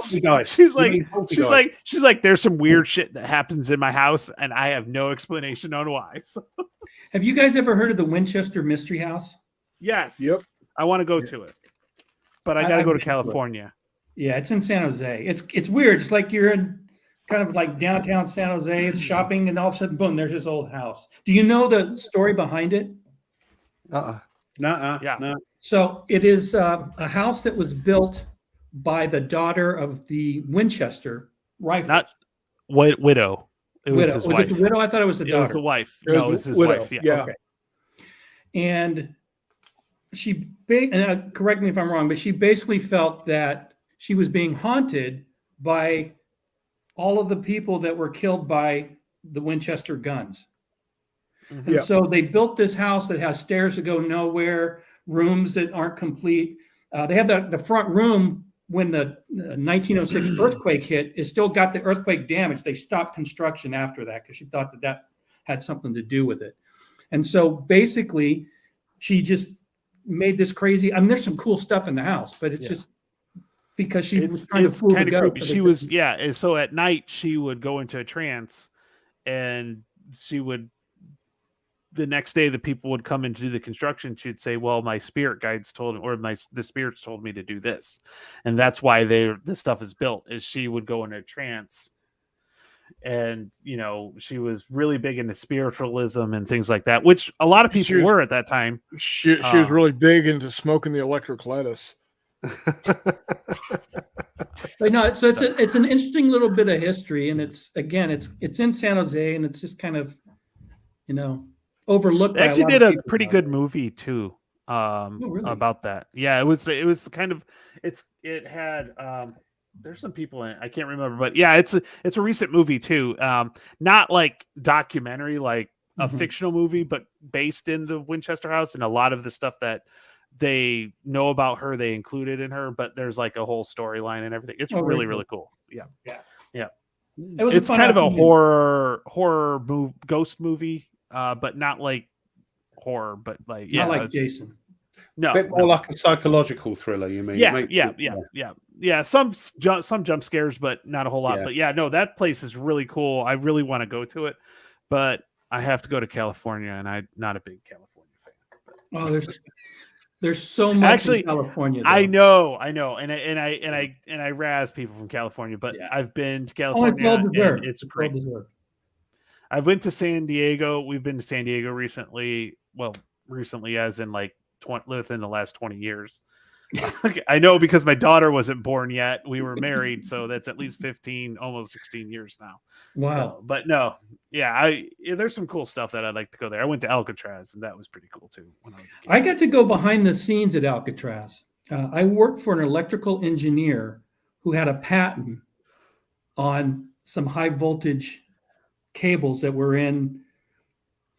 she's like, there's some weird shit that happens in my house, and I have no explanation on why. So. Have you guys ever heard of the Winchester Mystery House? Yes. Yep. I want to go to it, but I got to go to California. Yeah, it's in San Jose. It's weird. It's like you're in kind of like downtown San Jose. It's shopping, and all of a sudden, boom, there's this old house. Do you know the story behind it? No. So it is a house that was built by the daughter of the Winchester rifles. Not widow. It was his wife. It the widow? I thought it was the daughter. It was the wife. No, it was his widow. wife. Yeah. Yeah. Okay. And she, and correct me if I'm wrong, but she basically felt that she was being haunted by all of the people that were killed by the Winchester guns. Mm-hmm. And so they built this house that has stairs that go nowhere, rooms that aren't complete. They have the front room when the 1906 earthquake hit is still got the earthquake damage. They stopped construction after that because she thought that had something to do with it. And so basically she just made this crazy, I mean, there's some cool stuff in the house, but it's just because she was trying to fool the goat. She was, and so at night she would go into a trance, and she would, the next day the people would come in to do the construction. She'd say, well, my spirit guides told me, or the spirits told me to do this. And that's why this stuff is built, is she would go into a trance. And, she was really big into spiritualism and things like that, which a lot of people were at that time. She was really big into smoking the electric lettuce. But no, so it's an interesting little bit of history, and it's in San Jose, and it's just kind of overlooked. They actually did a pretty good movie too really? about that. Yeah, it was kind of it had there's some people in it, I can't remember, but yeah, it's a recent movie too. Not like documentary, like a fictional movie, but based in the Winchester house, and a lot of the stuff that they know about her they included in her, but there's like a whole storyline and everything. It's really cool. Yeah. It's kind of a horror ghost movie, but not like horror, but like not like Jason. No, bit more no. like a psychological thriller. You mean? It makes Yeah. Some jump scares, but not a whole lot. Yeah. But yeah, no, that place is really cool. I really want to go to it, but I have to go to California, and I'm not a big California fan. Oh, there's so much Actually, in California. Though. I know, and I razz people from California, but Yeah. I've been to Oh, it's California, well and deserved. it's Well great. deserved. I went to San Diego. We've been to San Diego recently. Well, recently, as in like within the last 20 years. I know because my daughter wasn't born yet. We were married, so that's at least 15, almost 16 years now. Wow. So, but no, yeah, there's some cool stuff that I'd like to go there. I went to Alcatraz, and that was pretty cool too when I was a kid. I got to go behind the scenes at Alcatraz. I worked for an electrical engineer who had a patent on some high voltage cables that were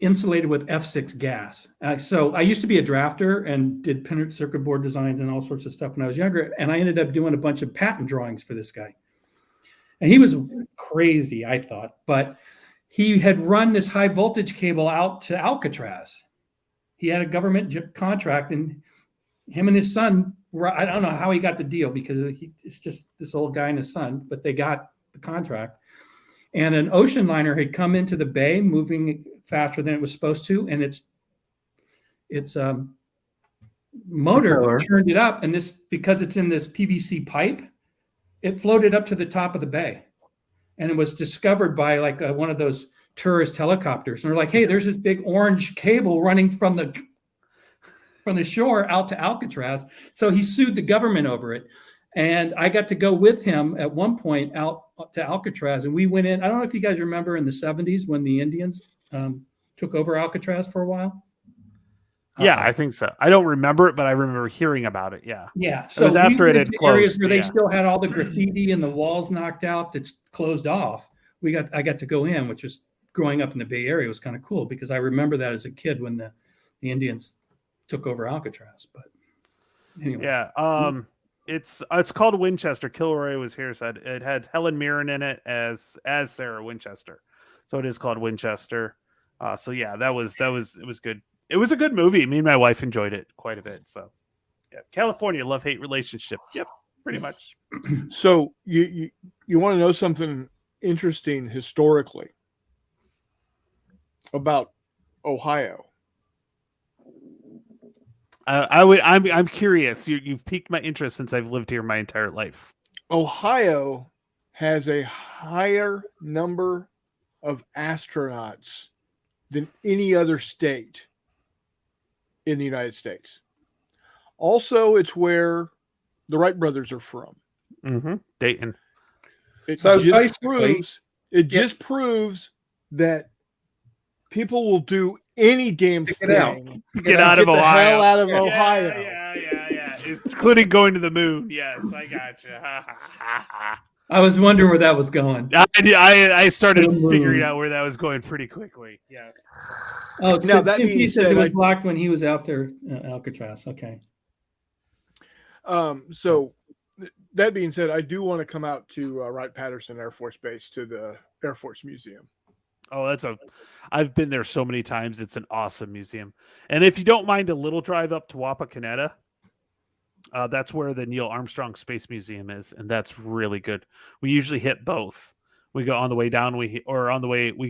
insulated with F6 gas. So I used to be a drafter and did printed circuit board designs and all sorts of stuff when I was younger. And I ended up doing a bunch of patent drawings for this guy. And he was crazy, I thought, but he had run this high voltage cable out to Alcatraz. He had a government contract, and him and his son, I don't know how he got the deal because it's just this old guy and his son, but they got the contract. And an ocean liner had come into the bay moving faster than it was supposed to. And its motor turned it up. And because it's in this PVC pipe, it floated up to the top of the bay. And it was discovered by like one of those tourist helicopters. And they're like, hey, there's this big orange cable running from the shore out to Alcatraz. So he sued the government over it. And I got to go with him at one point out to Alcatraz. And we went in. I don't know if you guys remember in the 70s when the Indians took over Alcatraz for a while. Yeah, I think so. I don't remember it, but I remember hearing about it. Yeah. Yeah. So it was after it had closed. Areas where they still had all the graffiti and the walls knocked out that's closed off. I got to go in, which is growing up in the Bay Area was kind of cool because I remember that as a kid when the Indians took over Alcatraz. But anyway. Yeah. It's called Winchester. Kilroy was here, said it had Helen Mirren in it as Sarah Winchester, so it is called Winchester. So yeah, it was good. It was a good movie. Me and my wife enjoyed it quite a bit. So yeah, California love-hate relationship. Yep, pretty much. So you want to know something interesting historically about Ohio? I'm curious. You've piqued my interest since I've lived here my entire life. Ohio has a higher number of astronauts than any other state in the United States. Also, it's where the Wright brothers are from. Mm-hmm. Dayton. It So just basically, proves that people will do any damn Stick it out. thing. Get out of the Ohio. hell out of Yeah. Ohio. Yeah. Including going to the moon. Yes, I gotcha. I was wondering where that was going. I started The moon. figuring out where that was going pretty quickly. Yeah. Oh, Now, that Tim P being says said, it was I- blocked when he was out there, Alcatraz. Okay. So that being said, I do want to come out to Wright-Patterson Air Force Base to the Air Force Museum. Oh, I've been there so many times. It's an awesome museum. And if you don't mind a little drive up to Wapakoneta, that's where the Neil Armstrong Space Museum is, and that's really good. We usually hit both. We go on the way down, we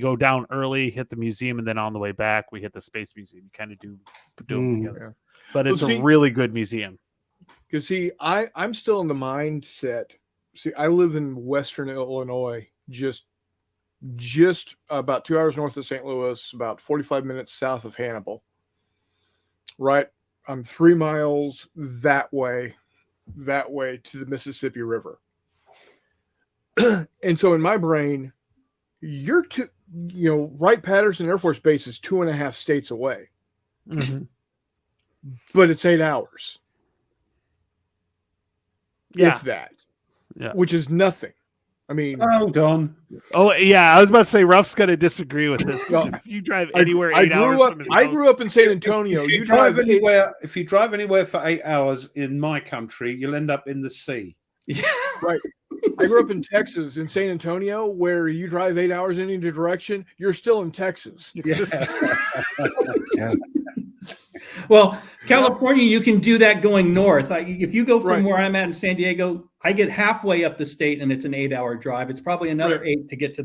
go down early, hit the museum, and then on the way back, we hit the Space Museum. Kind of do them together. But it's a really good museum. Because I'm still in the mindset. See, I live in Western Illinois, just about 2 hours north of St. Louis, about 45 minutes south of Hannibal. Right, I'm 3 miles that way to the Mississippi River. And so in my brain, Wright-Patterson Air Force Base is 2.5 states away, but it's 8 hours. Yeah. If that, Yeah. which is nothing. I mean, hold on. Oh yeah, I was about to say Ruff's gonna disagree with this. Well, If you drive anywhere I 8 hours grew up. from his I house- grew up in San Antonio. If you drive anywhere for 8 hours in my country, you'll end up in the sea. Yeah. Right. I grew up in Texas, in San Antonio, where you drive 8 hours in either direction, you're still in Texas. Yeah. Well, California, you can do that going north. If you go from Right. where I'm at in San Diego, I get halfway up the state and it's an 8-hour drive. It's probably another Right. 8 to get to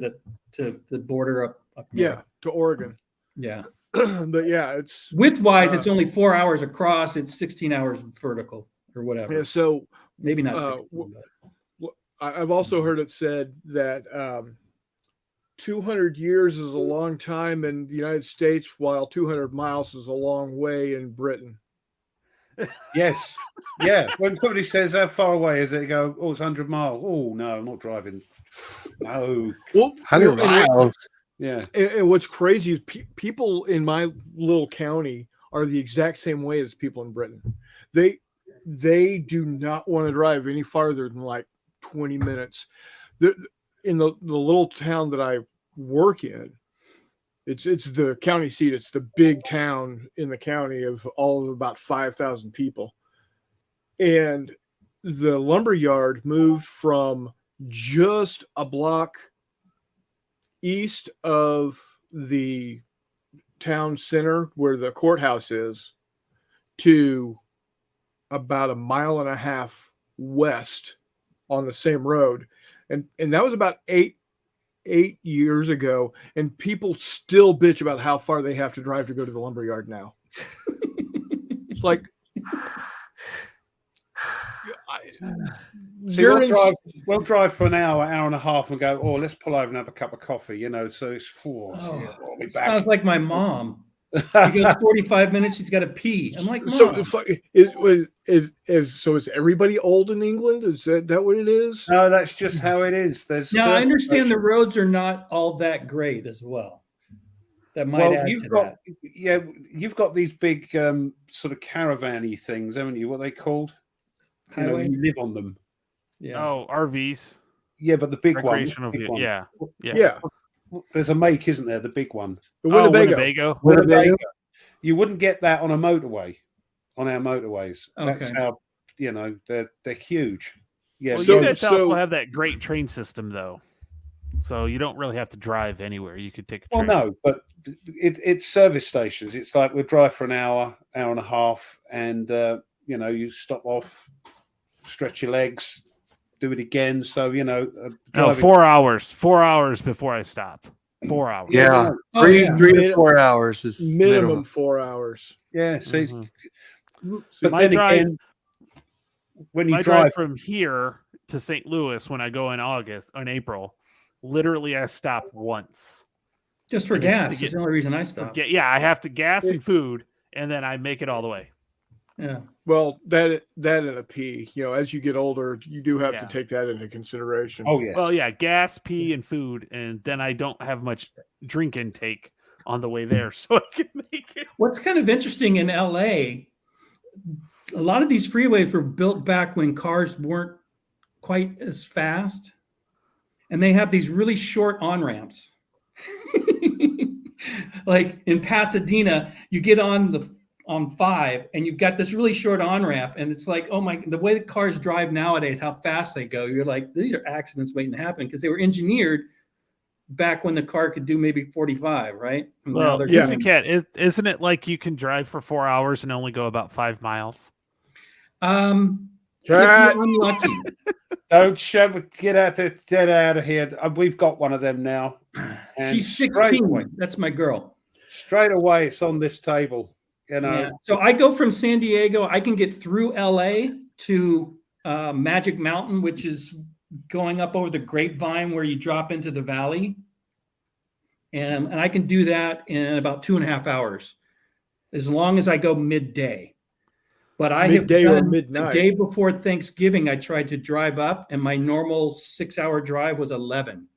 the border up Yeah, north. to Oregon. Yeah. But yeah, it's Width-wise, it's only 4 hours across. It's 16 hours vertical or whatever. yeah. So Maybe not 16, but. I've also heard it said that 200 years is a long time in the United States, while 200 miles is a long way in Britain. Yes. Yeah. When somebody says, how far away is it? You go, oh, it's 100 miles. Oh, no, I'm not driving. No. Well, 100 miles. Yeah. and what's crazy is people in my little county are the exact same way as people in Britain. They do not want to drive any farther than like 20 minutes. In the little town that I work in, it's the county seat. It's the big town in the county of all of about 5,000 people. And the lumber yard moved from just a block east of the town center where the courthouse is to about 1.5 miles west on the same road. And that was about eight years ago, and people still bitch about how far they have to drive to go to the lumberyard now. It's like See, we'll drive for an hour and a half and go, oh, let's pull over and have a cup of coffee, so it's we'll be back. Sounds like my mom. She goes 45 minutes, she's got to pee. I'm like, Mom. So is everybody old in England? Is that what it is? No, that's just how it is. Now I understand the roads are not all that great as well. That might add to that. Yeah, you've got these big sort of caravan-y things, haven't you? What are they called? Highways? You live on them. Yeah. Oh, RVs. Yeah, but the big one. Recreational vehicle. Yeah. Yeah. There's a make, isn't there? The big one. The Oh, Winnebago. Winnebago. You wouldn't get that on a motorway, on our motorways. That's Okay. how they're huge. Yeah. Well, So- you guys also so- have that great train system, though, so you don't really have to drive anywhere. You could take a Well, train. no, but it's service stations. It's like we'll drive for an hour and a half, and you stop off, stretch your legs, do it again. So No, driving- 4 hours. 4 hours before I stop. 4 hours. Yeah. Oh, Three yeah. to 4 hours is Minimum 4 hours. Yeah. So, Mhm. but My then drive- again, when you My drive, drive from here to St. Louis when I go in April, literally I stop once. Just for And it's gas. to That's get- the only reason I stop. Yeah, I have to gas and food, and then I make it all the way. Yeah. Well, that and a pee. As you get older, you do have Yeah. to take that into consideration. oh yes, Well, yeah, gas, pee, and food, and then I don't have much drink intake on the way there, so I can make it. What's kind of interesting in LA, a lot of these freeways were built back when cars weren't quite as fast. And they have these really short on-ramps. Like in Pasadena, you get on 5 and you've got this really short on-ramp, and it's like, oh my, the way the cars drive nowadays, how fast they go, you're like, these are accidents waiting to happen because they were engineered back when the car could do maybe 45, right? And now Well, they're yeah. doing- Pussycat, isn't it like you can drive for 4 hours and only go about 5 miles? If Cat. you're unlucky. don't show. Get out of here. We've got one of them now. And She's straight 16. away- That's my girl. Straight away, it's on this table. Yeah. So I go from San Diego. I can get through LA to Magic Mountain, which is going up over the Grapevine where you drop into the valley. And I can do that in about 2.5 hours, as long as I go midday. But I Midday have or done midnight. the day before Thanksgiving, I tried to drive up, and my normal 6-hour drive was 11.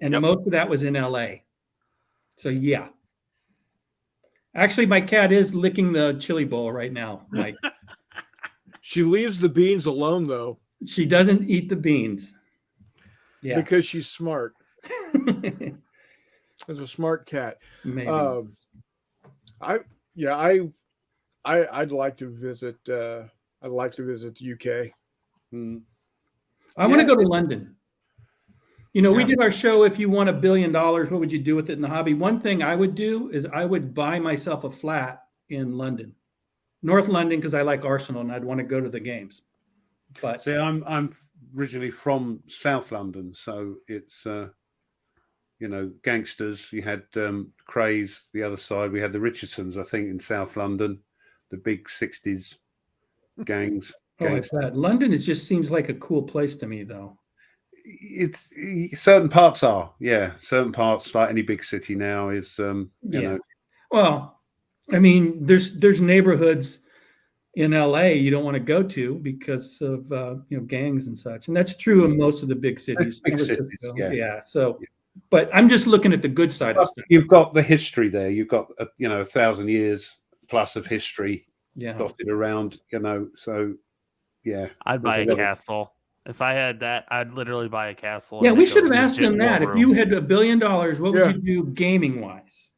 And Yep. most of that was in LA. So yeah. Actually, my cat is licking the chili bowl right now, Mike. She leaves the beans alone though, She doesn't eat the beans. Yeah. because she's smart. She's a smart cat. Maybe. I'd like to visit. I'd like to visit the UK. Mm. I want to go to London. You know, we did our show, if you won $1 billion, what would you do with it in the hobby? One thing I would do is I would buy myself a flat in London, North London, because I like Arsenal and I'd want to go to the games. But see, I'm originally from South London, so it's you know, gangsters. You had Craze the other side. We had the Richardsons, I think, in South London, the big '60s gangs. I bet. London just seems like a cool place to me, though. It's certain parts are, yeah. Certain parts, like any big city now, is you know. Well, I mean, there's neighborhoods in LA you don't want to go to because of you know, gangs and such, and that's true in most of the big cities. Big cities, yeah. So, but I'm just looking at the good side of stuff. You've got the history there. You've got you know, 1,000 years plus of history dotted around. You know, so yeah. I'd buy a castle. If I had that, I'd literally buy a castle. Yeah, we should have asked them that. If you had $1 billion, what would you do gaming wise?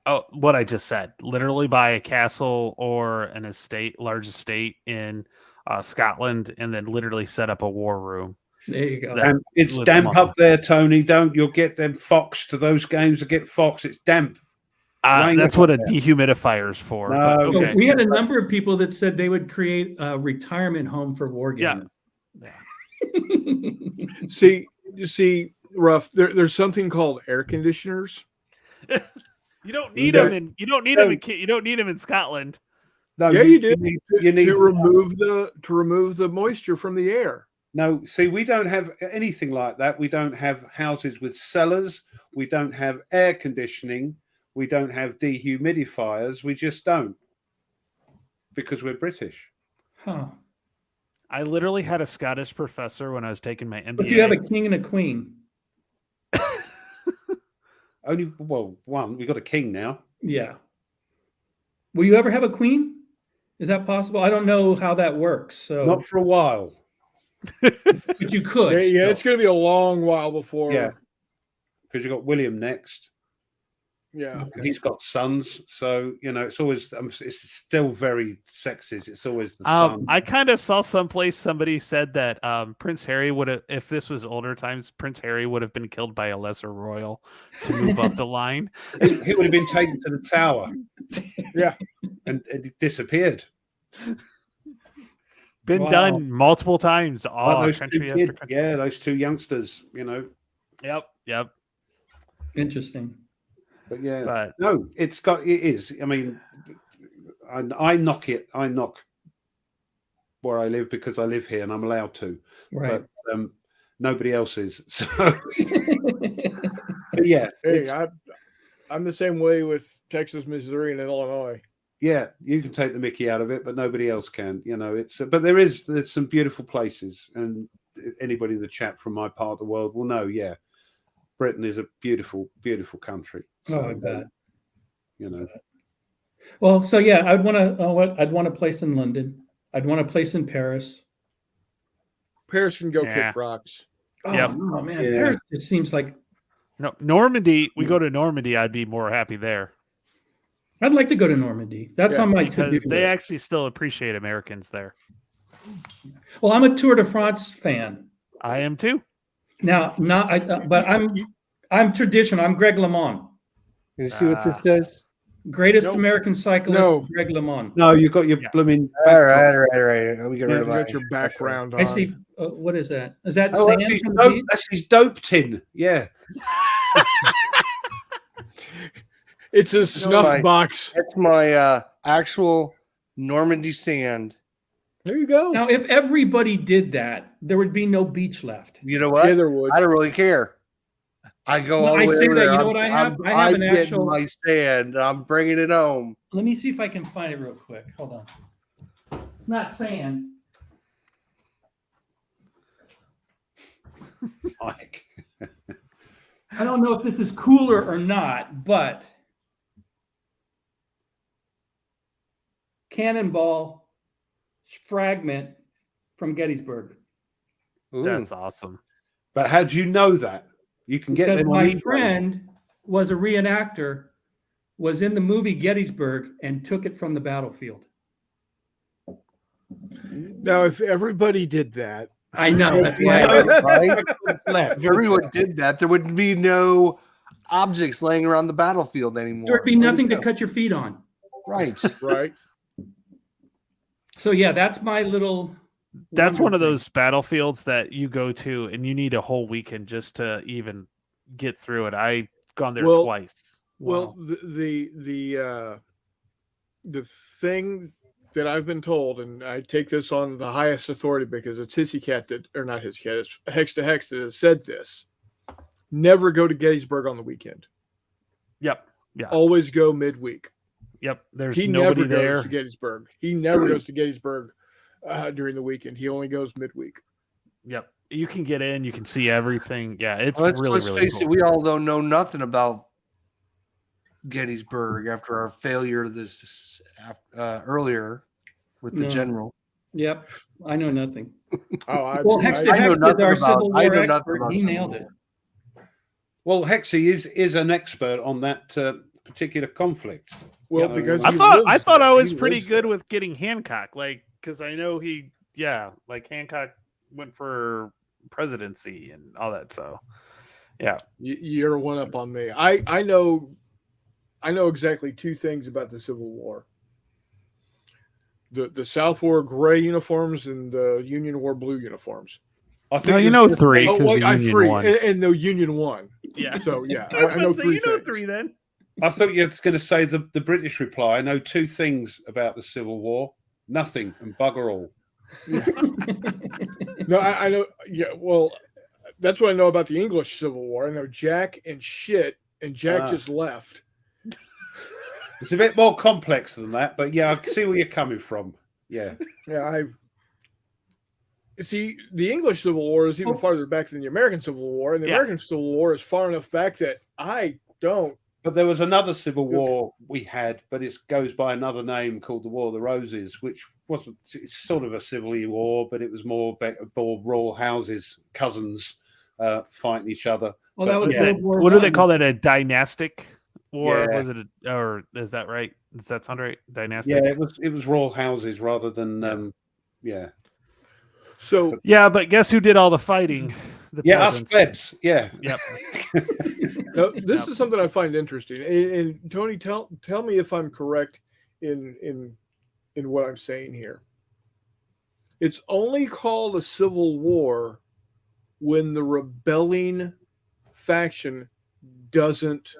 Oh, what I just said. Literally buy a castle or an estate, large estate in Scotland, and then literally set up a war room. There you go. And it's damp up there, Tony. You'll get them Fox to those games that get Fox. It's damp. That's what a dehumidifier's for. No, okay. We had a number of people that said they would create a retirement home for wargaming. Yeah. You see, Rough. There's something called air conditioners. You don't need them in. You don't need them in Scotland. No, yeah, you do. You need to remove the moisture from the air. No, see, we don't have anything like that. We don't have houses with cellars. We don't have air conditioning. We don't have dehumidifiers. We just don't, because we're British. Huh. I literally had a Scottish professor when I was taking my MBA. But you have a king and a queen. Only, well, one. We got a king now. Yeah. Will you ever have a queen? Is that possible? I don't know how that works. So not for a while. But you could. Yeah, it's going to be a long while before. Yeah, because you got William next. Yeah, he's got sons, so you know it's always it's still very sexist. It's always the son. I kind of saw someplace somebody said that Prince Harry would have, if this was older times, Prince Harry would have been killed by a lesser royal to move up the line. He would have been taken to the Tower. Yeah, and it disappeared. Been done multiple times. Country after country. Yeah, those two youngsters. You know. Yep. Interesting. But yeah, no, it is. I mean, I knock where I live because I live here and I'm allowed to. Right. But nobody else is. So, but yeah, hey, I'm the same way with Texas, Missouri, and Illinois. Yeah, you can take the mickey out of it, but nobody else can. You know, but there's some beautiful places, and anybody in the chat from my part of the world will know. Yeah, Britain is a beautiful, beautiful country. So, I bet. You know. Well, so yeah, I'd want a place in London. I'd want a place in Paris. Paris can go kick rocks. Oh, oh man, Paris just seems like Normandy. We go to Normandy. I'd be more happy there. I'd like to go to Normandy. That's on my to-do list. They actually still appreciate Americans there. Well, I'm a Tour de France fan. I am too. Now, but I'm traditional. I'm Greg LeMond. You see what this says? Greatest American cyclist, Greg LeMond. No, you got your blooming. All right. We got your background on. I see. What is that? Is that sand? That's his dope tin. Yeah. It's a snuff box. That's my actual Normandy sand. There you go. Now, if everybody did that, there would be no beach left. You know what? Yeah, there would. I don't really care. I go all the way over there. You know what I have? I have an actual my sand. I'm bringing it home. Let me see if I can find it real quick. Hold on. It's not sand. Mike. I don't know if this is cooler or not, but cannonball fragment from Gettysburg. Ooh. That's awesome. But how do you know that? You can get because them. My friend was a reenactor, was in the movie Gettysburg, and took it from the battlefield. Now, if everybody did that, I know. That's Yeah, why right? If everyone did that, there would be no objects laying around the battlefield anymore. there would be nothing to cut your feet on. Right. Right. So yeah, that's my little. That's one of thing. those battlefields that you go to and you need a whole weekend just to even get through it. I've gone there Well, twice. Well, the thing that I've been told, and I take this on the highest authority because it's Hissy Cat that, or not Hissy Cat, it's Hex to Hex that has said this. Never go to Gettysburg on the weekend. Yep. Yeah. Always go midweek. Yep. There's He nobody never there. goes to Gettysburg. He never goes to Gettysburg during the weekend. He only goes midweek. Yep. You can get in. You can see everything. Yeah. It's Let's really face cool. it, we all don't know nothing about Gettysburg after our failure this earlier with the No. general. Yep, I know nothing. Oh, Well, Hex to I know Hex nothing is our about- Civil I War know nothing expert. about He Civil nailed War. it. Well, Hexy is an expert on that particular conflict. Well, Yeah, because I he thought lives I there. was He pretty lives good there. with getting Hancock, like because I know Hancock went for presidency and all that. So yeah, You're one up on me. I know exactly two things about the Civil War. The South wore gray uniforms and the Union wore blue uniforms. I no, think you it's know just- three Oh, because wait, the I Union three, won. and the Union won. Yeah, So yeah, I was I about know to say, three you know things. three then. I thought you were going to say the British reply. I know two things about the Civil War: nothing and bugger all. No, I know. Yeah, well, that's what I know about the English Civil War. I know Jack and shit, and Jack Ah. just left. It's a bit more complex than that, but yeah, I can see where you're coming from. Yeah, Yeah, I see. The English Civil War is even farther back than the American Civil War, and the Yeah. American Civil War is far enough back that I don't. but there was another Civil War we had, but it goes by another name called the War of the Roses, which wasn't. It's sort of a civil war, but it was more royal houses, cousins fighting each other. Well, that was Is that- World War what do they I. call that? A dynastic war? Yeah. Was it? Or is that right? Does that sound right? Dynastic. Yeah, it was royal houses rather than yeah. So But guess who did all the fighting? The Yeah, us peasants. plebs. Yeah. Yep. now, this is something I find interesting. And Tony, tell me if I'm correct in what I'm saying here. It's only called a civil war when the rebelling faction doesn't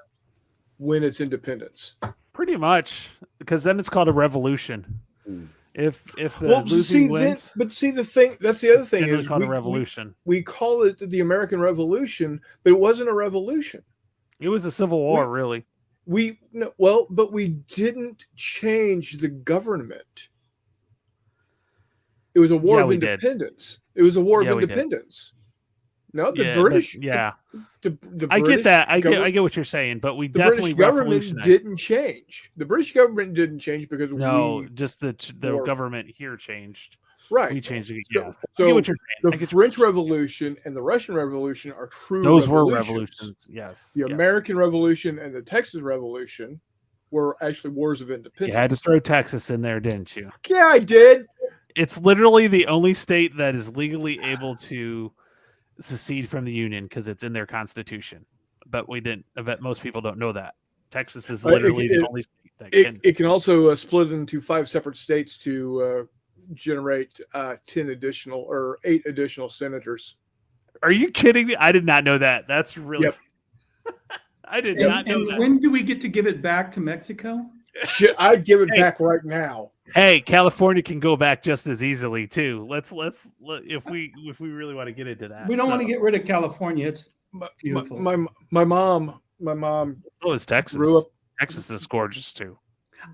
win its independence. Pretty much, because then it's called a revolution. Hmm. If the losing wins, but see the thing. That's the other it's thing generally is called a revolution. we call it the American Revolution, but it wasn't a revolution. It was a civil war, really. But we didn't change the government. It was a war Yeah, of we did. independence. It was a war Yeah, of we did. independence. No, the Yeah, but- British. yeah, the I British get that. I government- get what you're saying, but we The definitely British government revolutionized. didn't change. The British government didn't change because No, we just the were- government here changed. right. We changed it. So- Yes. I so get what you're saying. The I get what French you're saying. Revolution and the Russian Revolution are true. Those were revolutions. revolutions. Yes. The Yeah. American Revolution and the Texas Revolution were actually wars of You independence. had to throw Texas in there, didn't you? Yeah, I did. It's literally the only state that is legally able to secede from the union because it's in their constitution. But we didn't. I bet most people don't know that. Texas is literally the only state that can. It can also split into 5 separate states to generate 8 additional senators. Are you kidding me? I did not know that. That's really. Yep. I did not know And that. when do we get to give it back to Mexico? Shit, I'd give it Hey. back right now. Hey, California can go back just as easily too. Let's if we really want to get into that. We don't want to So- get rid of California. It's My beautiful. my mom So is Texas. grew up. Texas is gorgeous too.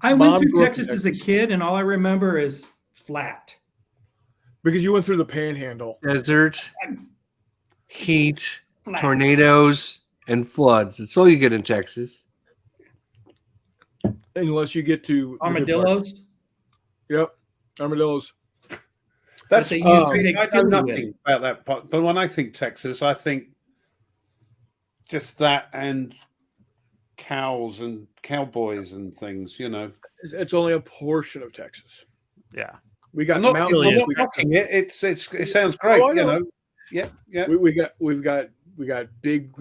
I went Mom through grew up in Texas as a Texas. kid, and all I remember is flat. Because you went through the Panhandle. Desert, heat, Flat. tornadoes, and floods. That's all you get in Texas. Unless you get to the good part. Armadillos. Yep, armadillos. That's That they used to I make know food nothing about that part, but when I think Texas, I think just that and cows and cowboys and things. You know, It's only a portion of Texas. Yeah. We got I'm not, mountains. I'm not We got, knocking it. It sounds great. I You know. know. Yeah. Yeah. we've got big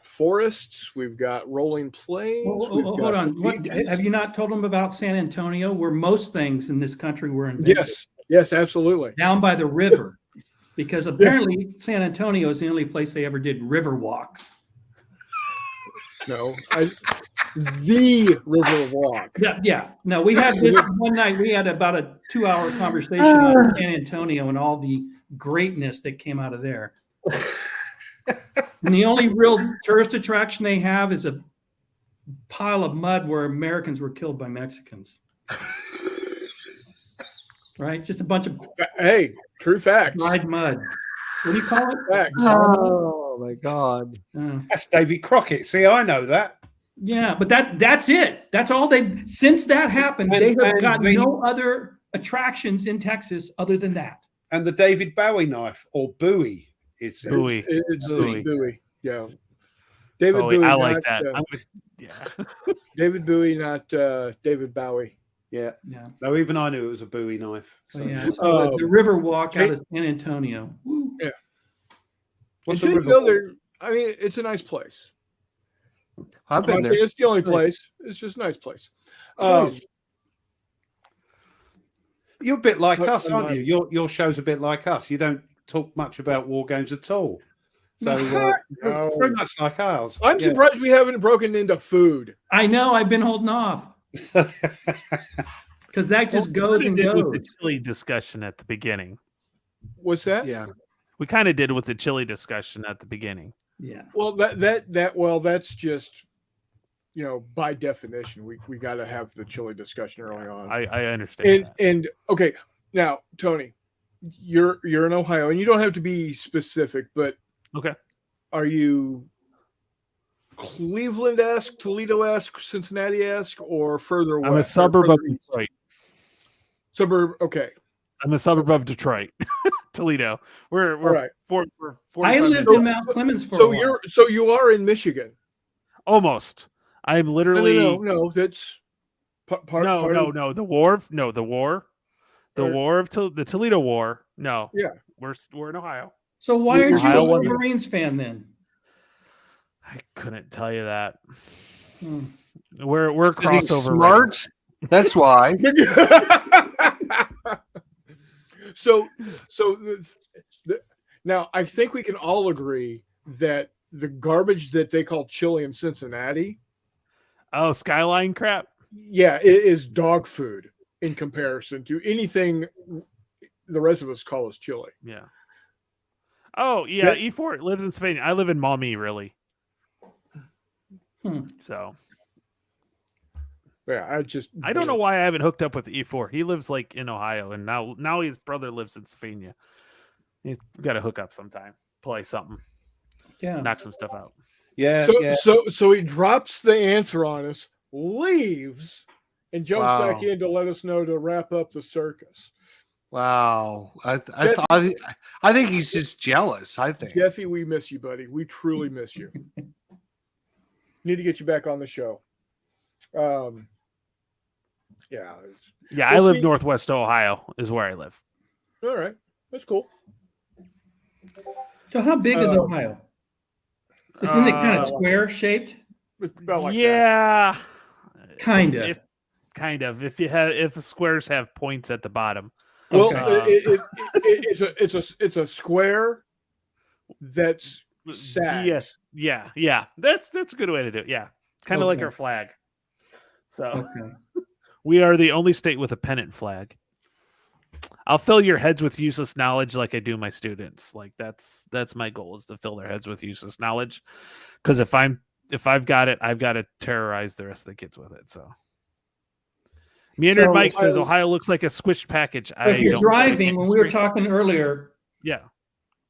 forests. We've got rolling plains. we've got Hold on. What beaches. have you not told them about San Antonio, where most things in this country were invented? Yes, absolutely. Down by the river, because apparently San Antonio is the only place they ever did river walks. No, the river walk. Yeah. No, we had this one night. We had about a 2-hour conversation on San Antonio and all the greatness that came out of there. And the only real tourist attraction they have is a pile of mud where Americans were killed by Mexicans. Right? Just a bunch of Hey, true facts. dried mud. What do you call it? Facts. Oh my God. That's Davy Crockett. See, I know that. Yeah, but that's it. That's all they've since that happened. They have got no other attractions in Texas other than that. And the David Bowie knife or Bowie. It's Bowie. It's Bowie. Bowie. Yeah. David Bowie, Bowie. I like not, that. uh, I'm with, yeah. David Bowie, not David Bowie. Yeah. Yeah. No, even I knew it was a Bowie knife. So, So. yeah. So the river walk out of San Antonio. Woo. What's the Until you river go walk? there, I mean, it's a nice place. I've I'm been not there. saying it's the only place. It's just a nice place. Nice. You're a bit like But us, I'm aren't not- you? Your show's a bit like us. You don't talk much about war games at all. So No. very much like ours. I'm Yeah. surprised we haven't broken into food. I know. I've been holding off because that just goes and With goes. the chili discussion at the beginning. What's that? Yeah. We kind of did with the chili discussion at the beginning. Yeah. Well, that's just, by definition, we got to have the chili discussion early on. I understand. And okay, now Tony, you're in Ohio, and you don't have to be specific, but Okay. are you Cleveland-esque, Toledo-esque, Cincinnati-esque, or further away? I'm a suburb of Detroit. Suburb. Okay. I'm a suburb of Detroit, Toledo. We're All right. we're I 45 lived minutes- in Mount Clemens for a while. You are in Michigan. almost. I'm literally No. That's part. no. The war. No, the war. The Or- war of the Toledo War. No. Yeah. We're in Ohio. So why aren't you Ohio a won. Wolverines fan then? I couldn't tell you that. Hmm. We're Is he crossover. smart? That's why. so now I think we can all agree that the garbage that they call chili in Cincinnati, Oh, Skyline crap. yeah, it is dog food in comparison to anything the rest of us call as chili. Yeah. Oh yeah, Yeah. E4 lives in Spain. I live in Maumee, really. Hmm. So Yeah, I don't know why I haven't hooked up with E4. He lives like in Ohio, and now his brother lives in Sylvania. He's got to hook up sometime, play something, Yeah. knock some stuff out. Yeah, So, yeah. so he drops the answer on us, leaves, and jumps back Wow. in to let us know to wrap up the circus. Wow. I think he's just jealous. I think. Jeffy, we miss you, buddy. We truly miss you. Need to get you back on the show. Yeah. Yeah, I Well, live see- northwest Ohio, is where I live. All right. That's cool. So how big is Oh. Ohio? Isn't it kind Uh, of square shaped? It's about like that. Yeah, Kind of. If squares have points at the bottom. Well, Okay. it's a square that's sags. Yes, yeah. That's a good way to do it. Yeah, kind of like Okay. our flag. So Okay. we are the only state with a pennant flag. I'll fill your heads with useless knowledge like I do my students. Like that's my goal, is to fill their heads with useless knowledge. Because if I've got it, I've got to terrorize the rest of the kids with it. So Meandered So, Mike says I- Ohio looks like a squished package. If you're don't driving, like when it. we were talking earlier, Yeah.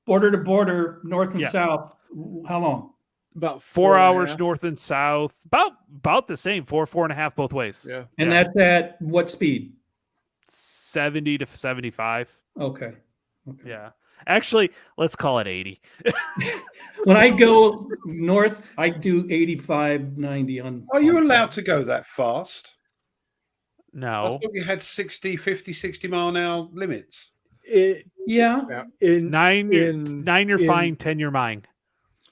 border to border, north and Yeah. south, how long? About 4 and a hours half. north and south, about the same, 4.5 both ways. Yeah. And Yeah. that's at what speed? 70 to 75. Okay. Yeah. Actually, let's call it 80. When I go north, I do 85, 90 on. Are you on- allowed to go that fast? I No. thought you had 60, 50, 60 mile an hour limits. Yeah. Nine, you're fine. 10, you're mine.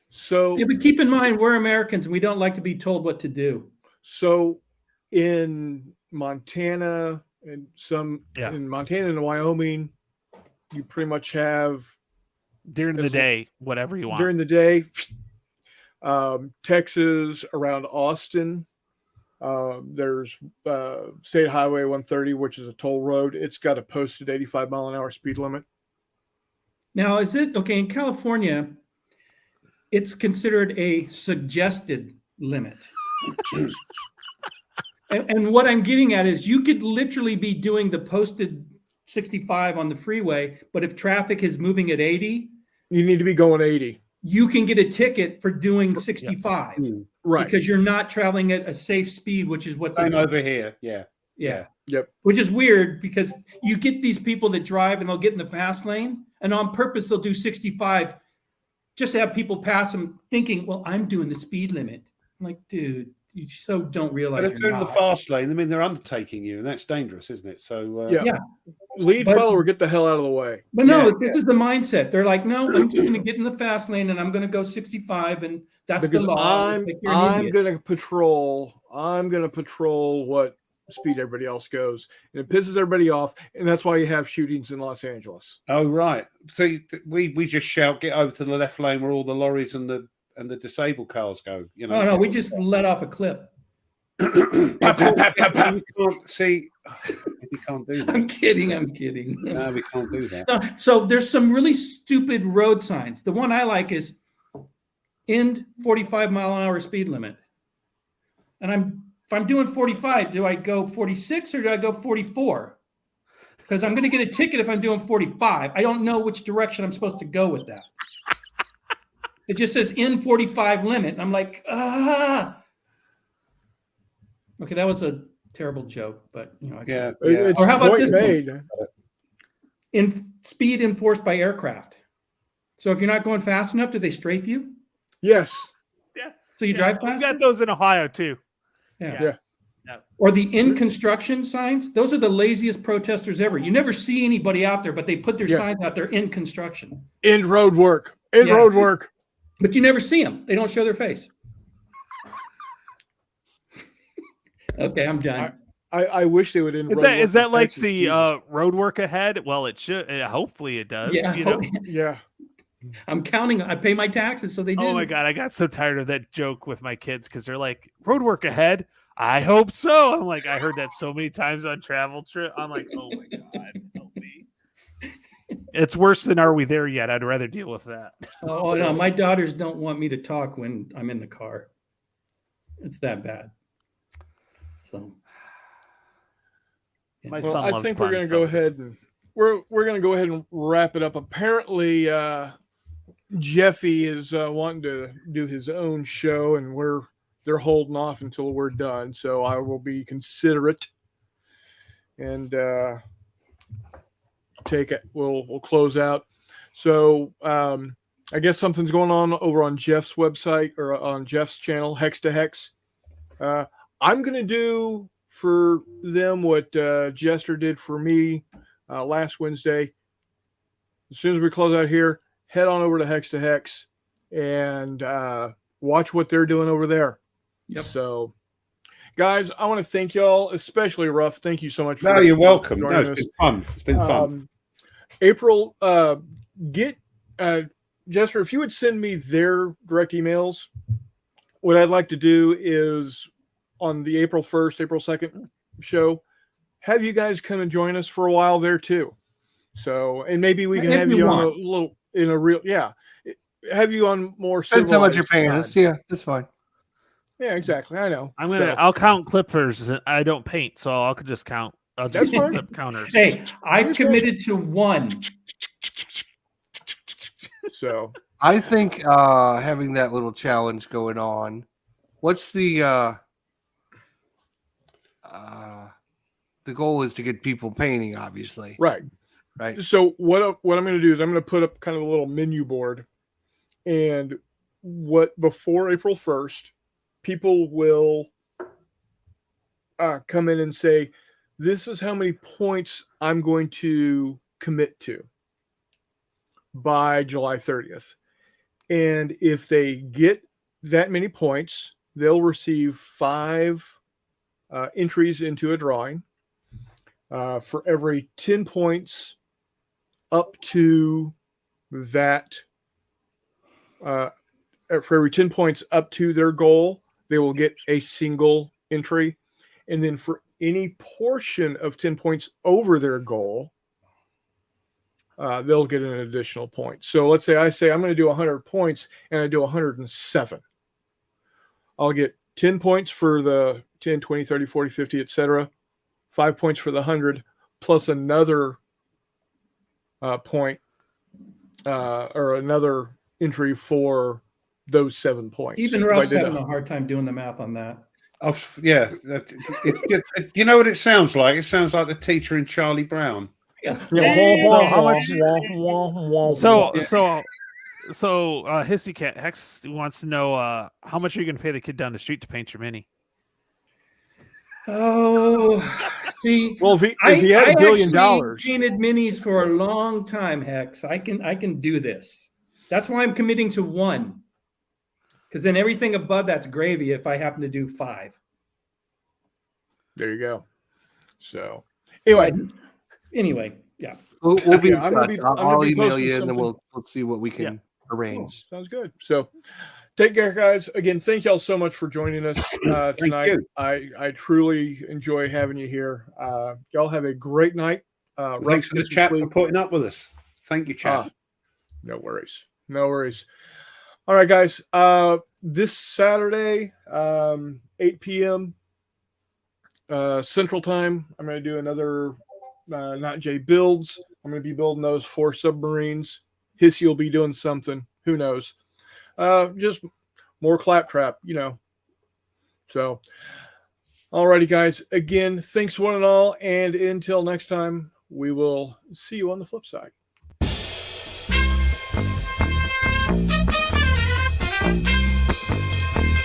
So Yeah, but keep in mind, we're Americans and we don't like to be told what to do. So in Montana and in Montana and Wyoming, you pretty much have during the day, whatever you want. During the day, Texas around Austin, there's State Highway 130, which is a toll road. It's got a posted 85 mile an hour speed limit. Now, is it okay in California? It's considered a suggested limit. and what I'm getting at is you could literally be doing the posted 65 on the freeway, but if traffic is moving at 80, you need to be going 80. You can get a ticket for doing 65, right? Because you're not traveling at a safe speed, which is what I'm over here. Yeah. Yep. Which is weird because you get these people that drive and they'll get in the fast lane, and on purpose they'll do 65 just to have people pass them, thinking, "Well, I'm doing the speed limit." I'm like, dude, you so don't realize. But if they're in the fast lane, I mean, they're undertaking you, and that's dangerous, isn't it? So yeah. Lead follower, get the hell out of the way. But no, this is the mindset. They're like, no, I'm just going to get in the fast lane and I'm going to go 65, and that's because the law. I'm going to patrol. I'm going to patrol what speed everybody else goes, and it pisses everybody off, and that's why you have shootings in Los Angeles. Oh right. See, we just shout, get over to the left lane where all the lorries and the disabled cars go. You know. Oh no, we just let off a clip. You can't see. We can't do that. I'm kidding. No, we can't do that. So there's some really stupid road signs. The one I like is end 45 mile an hour speed limit. And if I'm doing 45, do I go 46 or do I go 44? Because I'm going to get a ticket if I'm doing 45. I don't know which direction I'm supposed to go with that. It just says in 45 limit. And I'm like, ah. Okay, that was a terrible joke, but you know, yeah. Or how about this made? In speed enforced by aircraft. So if you're not going fast enough, do they strafe you? Yes. Yeah. So you drive faster? We got those in Ohio too. Yeah. Or the in construction signs. Those are the laziest protesters ever. You never see anybody out there, but they put their signs out there in construction. In road work. Road work. But you never see them. They don't show their face. Okay, I'm done. I wish they would end. Is that like the road work ahead? Well, it should. Hopefully, it does. Yeah. You know? Yeah. I'm counting. I pay my taxes, so they do. Oh my god, I got so tired of that joke with my kids because they're like, "Road work ahead." I hope so. I'm like, I heard that so many times on travel trip. I'm like, oh my god, help me. It's worse than "Are we there yet?" I'd rather deal with that. Oh no, my daughters don't want me to talk when I'm in the car. It's that bad. So, my well, son I loves think we're going to puns, go ahead and we're going to go ahead and wrap it up. Apparently, Jeffy is wanting to do his own show, and they're holding off until we're done. So I will be considerate and take it. We'll close out. So I guess something's going on over on Jeff's website or on Jeff's channel, Hex to Hex. I'm going to do for them what Jester did for me last Wednesday. As soon as we close out here, head on over to Hex and watch what they're doing over there. Yep. So, guys, I want to thank y'all, especially Rough. Thank you so much. No, you're welcome. No, it's been fun. It's been fun. April, Jester, if you would send me their direct emails, what I'd like to do is on the April 1st, April 2nd show, have you guys come and join us for a while there too. So, and maybe we can have you on a little have you on more. Depends how much you're paying us. Yeah, that's fine. Yeah, exactly. I know. I'll count clippers. I don't paint, so I'll just count. I'll just clip counters. Hey, I've committed to one. So I think having that little challenge going on. What's the goal is to get people painting, obviously. Right. So what I'm going to do is I'm going to put up kind of a little menu board, and before April 1st, people will come in and say, this is how many points I'm going to commit to by July 30th. And if they get that many points, they'll receive 5 entries into a drawing. For every 10 points up to that, for every 10 points up to their goal, they will get a single entry. And then for any portion of 10 points over their goal, they'll get an additional point. So let's say I'm going to do 100 points and I do 107. I'll get 10 points for the 10, 20, 30, 40, 50, etc. 5 points for the 100, plus another point or another entry for those 7 points. Even Ruff's having a hard time doing the math on that. Yeah. You know what it sounds like? It sounds like the teacher in Charlie Brown. So how much? So Hissy Cat Hex wants to know how much are you going to pay the kid down the street to paint your mini? Oh, see. Well, if he had $1 billion, painted minis for a long time, Hex. I can do this. That's why I'm committing to 1, because then everything above that's gravy. If I happen to do 5, there you go. So anyway, yeah. We'll be. I'm gonna be I'll email you, and something. then we'll see what we can arrange. Cool. Sounds good. So, take care, guys. Again, thank y'all so much for joining us tonight. I truly enjoy having you here. Y'all have a great night. Thanks for the chat for putting up with us. Thank you, chat. No worries. No worries. All right, guys. This Saturday, 8 p.m. Central Time, I'm going to do another Not J builds. I'm going to be building those 4 submarines. Hissy will be doing something. Who knows? Just more claptrap, So, alrighty, guys. Again, thanks one and all. And until next time, we will see you on the flip side.